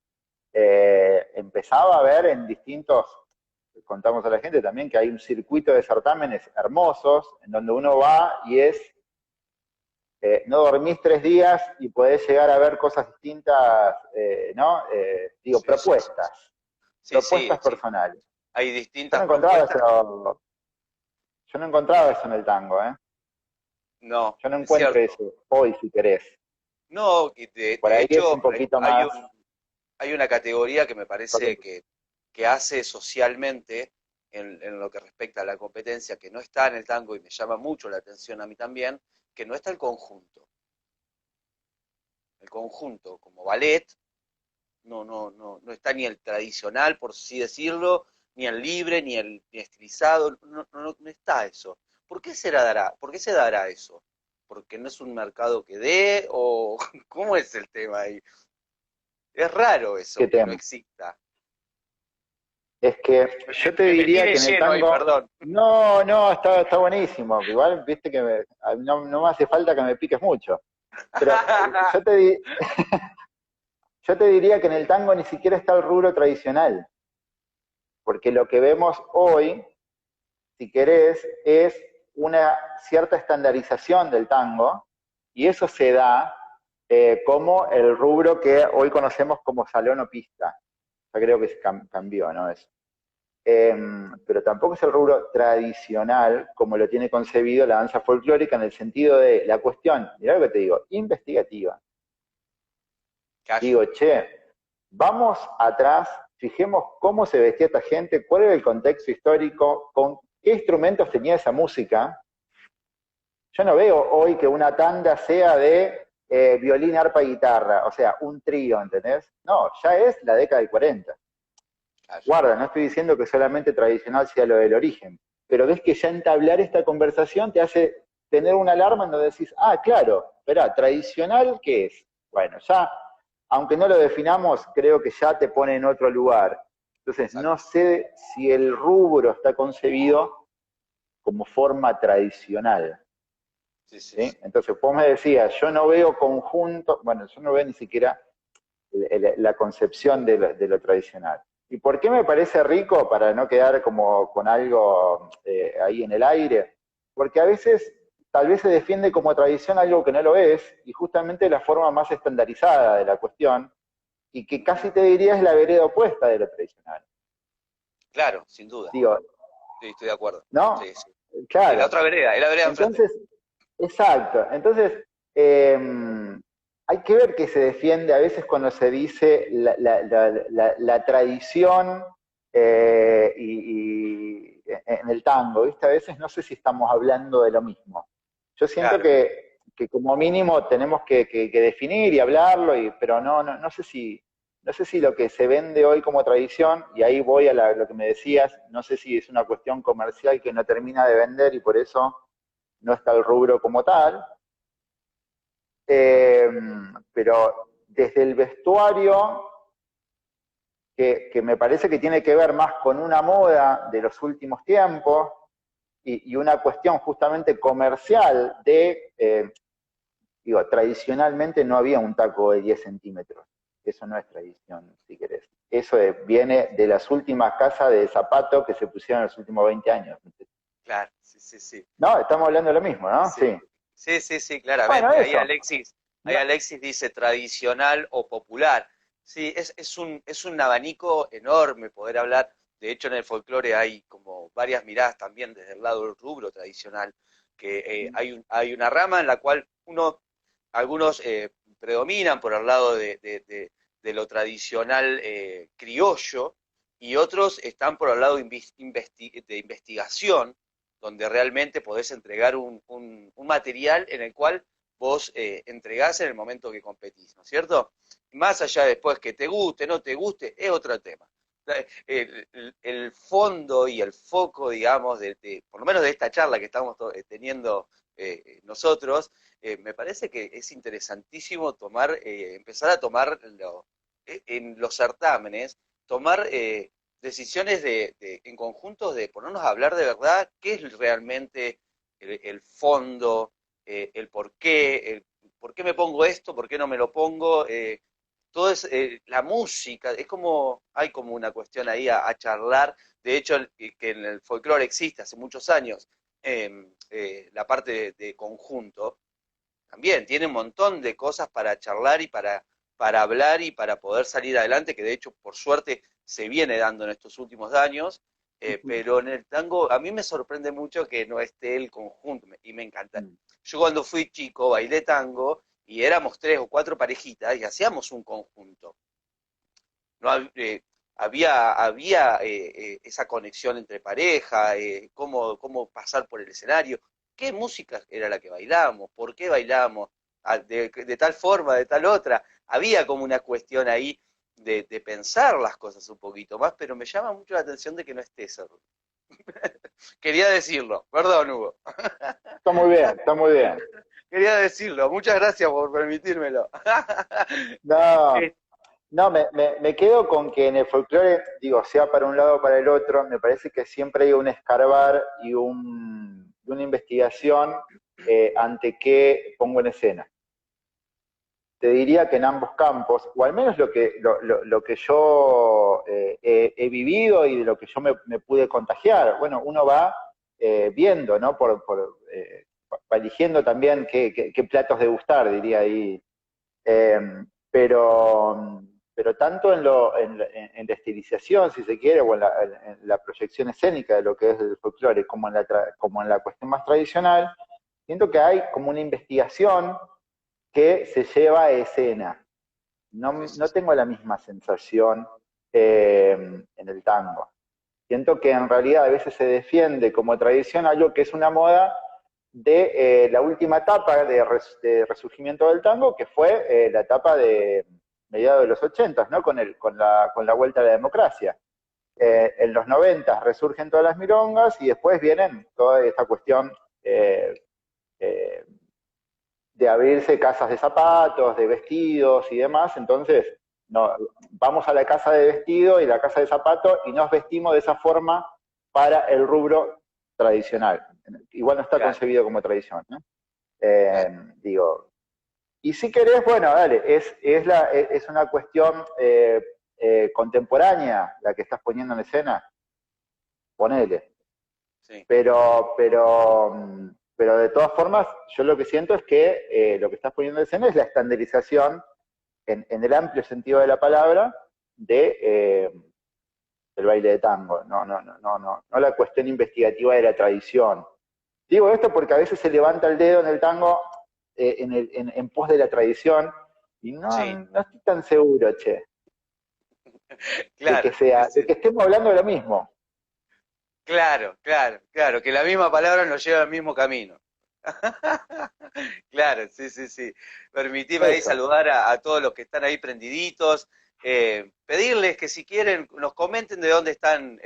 empezaba a ver en distintos, contamos a la gente también que hay un circuito de certámenes hermosos en donde uno va y no dormís 3 días y podés llegar a ver cosas distintas, ¿no? Digo, Sí, sí, sí. Sí, sí, propuestas sí. personales. Hay Yo no distintas encontraba propuestas. eso, yo no encontraba eso en el tango, ¿eh? No, Yo no es encuentro cierto. eso hoy, si querés. No, y Por de ahí es hecho, un poquito más. hay una categoría que me parece que hace socialmente en lo que respecta a la competencia, que no está en el tango y me llama mucho la atención a mí también, que no está el conjunto. El conjunto como ballet no está ni el tradicional, por así decirlo, ni el libre, ni estilizado, no está eso. ¿Por qué se dará eso? ¿Porque no es un mercado que dé? ¿O cómo es el tema ahí? Es raro ¿Qué eso, que no tema? exista. Es que yo te Me metí diría de que en el lleno ahí, tango, perdón. no, está buenísimo. Igual, viste que no me hace falta que me piques mucho. Pero yo te diría que en el tango ni siquiera está el rubro tradicional, porque lo que vemos hoy, si querés, es una cierta estandarización del tango, y eso se da como el rubro que hoy conocemos como salón o pista. Ya creo que se cambió, ¿no? Eso. Pero tampoco es el rubro tradicional como lo tiene concebido la danza folclórica en el sentido de la cuestión, mirá lo que te digo, investigativa. Calle. Digo, che, vamos atrás, fijemos cómo se vestía esta gente, cuál era el contexto histórico, con qué instrumentos tenía esa música. Yo no veo hoy que una tanda sea de violín, arpa y guitarra, o sea, un trío, ¿entendés? No, ya es la década del 40. Calle. Guarda, no estoy diciendo que solamente tradicional sea lo del origen, pero ves que ya entablar esta conversación te hace tener una alarma en donde decís, ah, claro, espera, tradicional, ¿qué es? Bueno, ya, aunque no lo definamos, creo que ya te pone en otro lugar. Entonces, Exacto. no sé si el rubro está concebido como forma tradicional. Sí, sí, sí. ¿Sí? Entonces, vos me decías, yo no veo conjunto, bueno, yo no veo ni siquiera la concepción de lo tradicional. ¿Y por qué me parece rico? Para no quedar como con algo ahí en el aire. Porque a veces tal vez se defiende como tradición algo que no lo es, y justamente la forma más estandarizada de la cuestión, y que casi te diría es la vereda opuesta de lo tradicional. Claro, sin duda. Digo, Sí, estoy de acuerdo. ¿no? Sí, sí. Sí, la Claro. otra vereda, es la vereda enfrente. Entonces, exacto. Entonces, hay que ver que se defiende a veces cuando se dice la tradición y en el tango, ¿viste? A veces no sé si estamos hablando de lo mismo. Yo siento Claro. que como mínimo tenemos que definir y hablarlo, pero no sé si, no sé si lo que se vende hoy como tradición, y ahí voy a lo que me decías, no sé si es una cuestión comercial que no termina de vender y por eso no está el rubro como tal, eh, pero desde el vestuario, que me parece que tiene que ver más con una moda de los últimos tiempos y una cuestión justamente comercial digo, tradicionalmente no había un taco de 10 centímetros. Eso no es tradición, si querés. Eso viene de las últimas casas de zapatos que se pusieron en los últimos 20 años. Claro, sí, sí, sí. No, estamos hablando de lo mismo, ¿no? Sí, Sí. sí, sí, sí, Bueno, claramente. eso. Ahí No, Alexis dice tradicional o popular. Sí, es un abanico enorme poder hablar. De hecho, en el folclore hay como varias miradas también desde el lado del rubro tradicional, que hay una rama en la cual algunos predominan por el lado de lo tradicional criollo y otros están por el lado de investigación donde realmente podés entregar un material en el cual vos entregás en el momento que competís, ¿no es cierto? Más allá después que te guste, no te guste, es otro tema. El fondo y el foco, digamos, por lo menos de esta charla que estamos teniendo nosotros, me parece que es interesantísimo empezar a tomar en los certámenes, tomar decisiones en conjuntos de ponernos a hablar de verdad qué es realmente el fondo, el por qué me pongo esto, por qué no me lo pongo, todo es la música, es como, hay como una cuestión ahí a charlar, de hecho que en el folclore existe hace muchos años la parte de conjunto, también tiene un montón de cosas para charlar y para hablar y para poder salir adelante, que de hecho, por suerte, se viene dando en estos últimos años, pero en el tango a mí me sorprende mucho que no esté el conjunto, y me encanta. Yo cuando fui chico bailé tango y éramos 3 o 4 parejitas y hacíamos un conjunto. No había esa conexión entre pareja, cómo pasar por el escenario, qué música era la que bailábamos, por qué bailábamos, de tal forma, de tal otra. Había como una cuestión ahí de pensar las cosas un poquito más, pero me llama mucho la atención de que no esté eso. Quería decirlo, perdón, Hugo. está muy bien, está muy bien. Quería decirlo, muchas gracias por permitírmelo. No, no, me quedo con que en el folclore, digo, sea para un lado o para el otro, me parece que siempre hay un escarbar y una investigación ante qué pongo en escena. Te diría que en ambos campos, o al menos lo que yo he vivido y de lo que yo me pude contagiar, bueno, uno va viendo, ¿no? Va eligiendo también qué platos degustar, diría ahí. Eh, pero, pero tanto en la estilización, si se quiere, o en la proyección escénica de lo que es el folclore, como en la cuestión más tradicional, siento que hay como una investigación que se lleva a escena. Sí, sí, No sí. tengo la misma sensación en el tango. Siento que en realidad a veces se defiende como tradición algo que es una moda de la última etapa de resurgimiento del tango, que fue la etapa de mediados de los 80, ¿no? Con la vuelta a la democracia. En los 90 resurgen todas las milongas y después vienen toda esta cuestión eh, eh, de abrirse casas de zapatos, de vestidos y demás. Entonces, no, vamos a la casa de vestido y la casa de zapatos y nos vestimos de esa forma para el rubro tradicional. Igual no está Claro, concebido como tradición, ¿no? claro. Digo, y si querés, bueno, dale, es una cuestión contemporánea la que estás poniendo en escena, ponele. Sí. Pero pero de todas formas, yo lo que siento es que lo que estás poniendo en escena es la estandarización, en el amplio sentido de la palabra, del baile de tango, no la cuestión investigativa de la tradición. Digo esto porque a veces se levanta el dedo en el tango en pos de la tradición, y Sí, no estoy tan seguro, che, claro, de que estemos hablando de lo mismo. claro, claro, claro, que la misma palabra nos lleva al mismo camino. Claro, sí, sí, sí. Permitime ahí Eso. saludar a todos los que están ahí prendiditos, pedirles que si quieren nos comenten de dónde están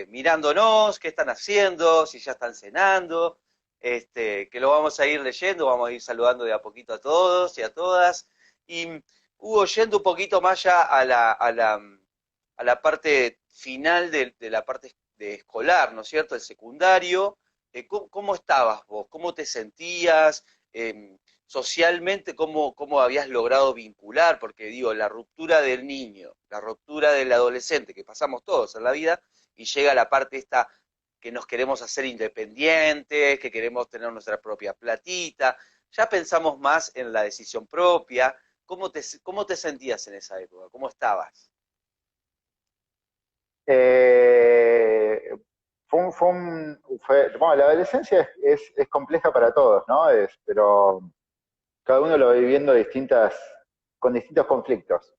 mirándonos, qué están haciendo, si ya están cenando, que lo vamos a ir leyendo, vamos a ir saludando de a poquito a todos y a todas. Y Hugo, yendo un poquito más ya a la parte final de la parte de escolar, ¿no es cierto? El secundario. ¿Cómo estabas vos? ¿Cómo te sentías? Socialmente, ¿cómo habías logrado vincular? Porque digo, la ruptura del niño, la ruptura del adolescente, que pasamos todos en la vida, y llega la parte esta que nos queremos hacer independientes, que queremos tener nuestra propia platita, ya pensamos más en la decisión propia. ¿Cómo te sentías en esa época? ¿Cómo estabas? Eh, bueno, la adolescencia es compleja para todos, ¿no? Pero cada uno lo va viviendo con distintos conflictos.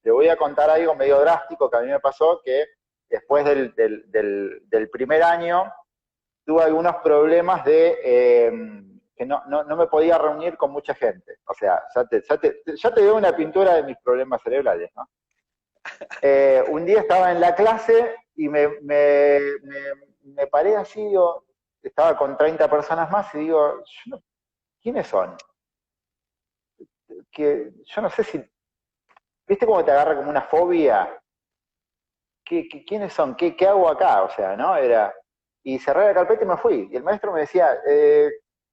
Le voy a contar algo medio drástico que a mí me pasó, que después del primer año tuve algunos problemas que no me podía reunir con mucha gente. O sea, ya te doy una pintura de mis problemas cerebrales, ¿no? Un día estaba en la clase y me paré así, digo, estaba con 30 personas más y digo, ¿quiénes son? Que yo no sé si, ¿viste cómo te agarra como una fobia? ¿Quiénes son? ¿Qué hago acá? O sea, ¿no? Y cerré la carpeta y me fui. Y el maestro me decía,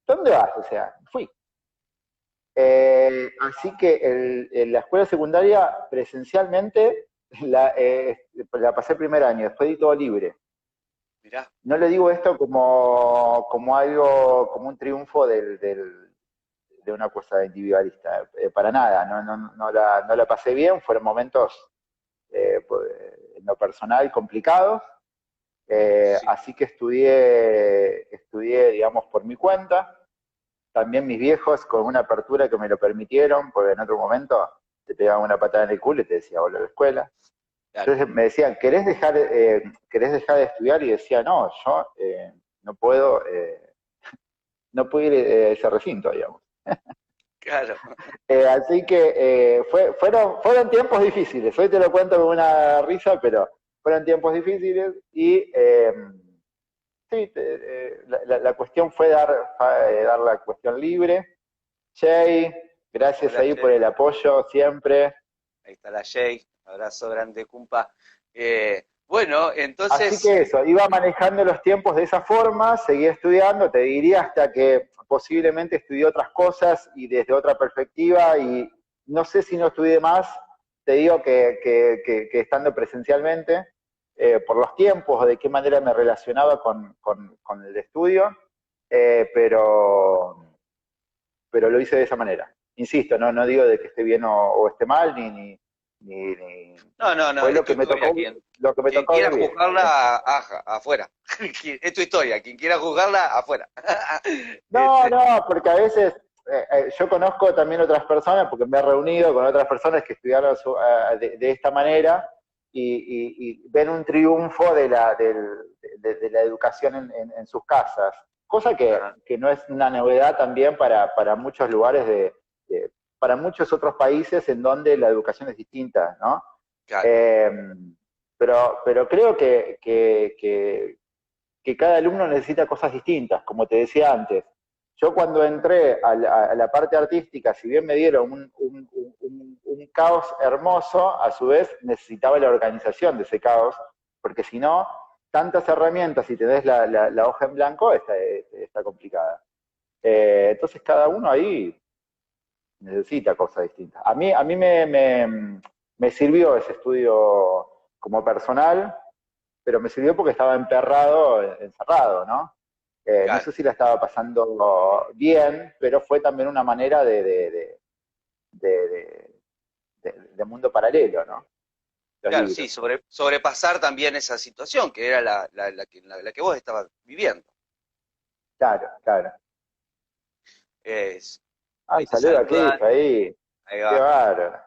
¿dónde vas? O sea, fui. Así que en la escuela secundaria presencialmente la pasé el primer año, después di todo libre. Mirá, No le digo esto como algo, como un triunfo de una cosa individualista, para nada, no la pasé bien, fueron momentos pues, en lo personal complicados, sí, así que estudié, digamos, por mi cuenta, también mis viejos con una apertura que me lo permitieron, porque en otro momento te pegaban una patada en el culo y te decía, volver a la escuela. claro. Entonces me decían, ¿querés dejar de estudiar? Y decía, no, yo no puedo, no puedo ir a ese recinto, digamos. Claro. Así que fueron tiempos difíciles. Hoy te lo cuento con una risa, pero fueron tiempos difíciles y sí, la cuestión fue dar la cuestión libre. Jay, gracias Hola, ahí por Che. el apoyo siempre. Ahí está la Jay. Abrazo grande, cumpa. Bueno, Así entonces, que eso, iba manejando los tiempos de esa forma, seguía estudiando, te diría hasta que posiblemente estudié otras cosas y desde otra perspectiva, y no sé si no estudié más, te digo que estando presencialmente, por los tiempos o de qué manera me relacionaba con el estudio, eh, pero, pero lo hice de esa manera. Insisto, no digo de que esté bien o esté mal, ni no, no, no, fue es lo tu que me historia. tocó, lo que me Quien tocó quiera vivir. juzgarla, afuera. Es tu historia. Quien quiera juzgarla, afuera. No, Este, no, porque a veces yo conozco también otras personas, porque me he reunido con otras personas que estudiaron de esta manera y ven un triunfo de la educación en sus casas, cosa ajá, que no es una novedad también para muchos lugares para muchos otros países en donde la educación es distinta, ¿no? claro. Eh, pero creo que cada alumno necesita cosas distintas, como te decía antes. Yo cuando entré a la parte artística, si bien me dieron un caos hermoso, a su vez necesitaba la organización de ese caos, porque si no, tantas herramientas y tenés la hoja en blanco, está complicada. Entonces cada uno ahí necesita cosas distintas. A mí me sirvió ese estudio como personal, pero me sirvió porque estaba encerrado, ¿no? No Claro, sé si la estaba pasando bien, pero fue también una manera de, de mundo paralelo, ¿no? Los claro, sí, libros. sobrepasar también esa situación, que era la que vos estabas viviendo. Claro, claro. Es, Ay, ahí te saluda a saludan, Cliff ahí. ahí Qué va. bárbaro.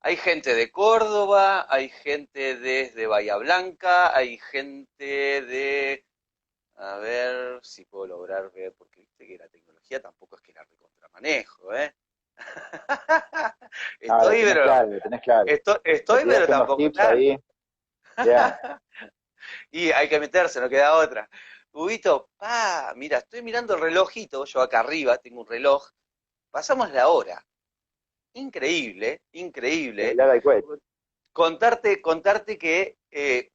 Hay gente de Córdoba, hay gente desde Bahía Blanca, hay gente de... A ver si puedo lograr ver, porque viste que la tecnología tampoco es que la recontramanejo, ¿eh? No, Estoy, pero... lo tenés claro. Me Estoy, pero tiraste unos tampoco tips tanto. ahí. Bien. Y hay que meterse, no queda otra. Huguito, mira, estoy mirando el relojito, yo acá arriba tengo un reloj, pasamos la hora. Increíble, De increíble. hablar al cohete. Contarte que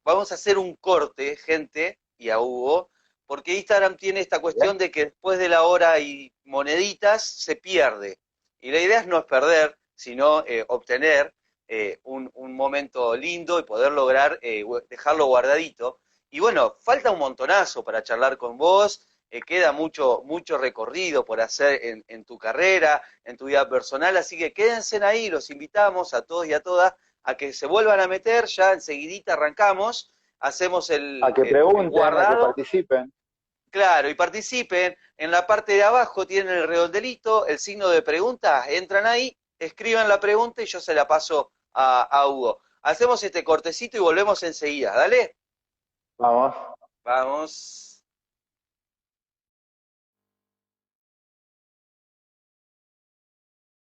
vamos a hacer un corte, gente, y a Hugo, porque Instagram tiene esta Bien. cuestión de que después de la hora y moneditas se pierde. Y la idea es no es perder, sino obtener un momento lindo y poder lograr dejarlo guardadito. Y bueno, falta un montonazo para charlar con vos, queda mucho, mucho recorrido por hacer en tu carrera, en tu vida personal, así que quédense ahí, los invitamos a todos y a todas a que se vuelvan a meter, ya enseguidita arrancamos, hacemos A que el pregunten, a que guardado, participen. claro, y participen. En la parte de abajo tienen el redondelito, el signo de pregunta, entran ahí, escriban la pregunta y yo se la paso a Hugo. Hacemos este cortecito y volvemos enseguida, dale. Vamos. Vamos.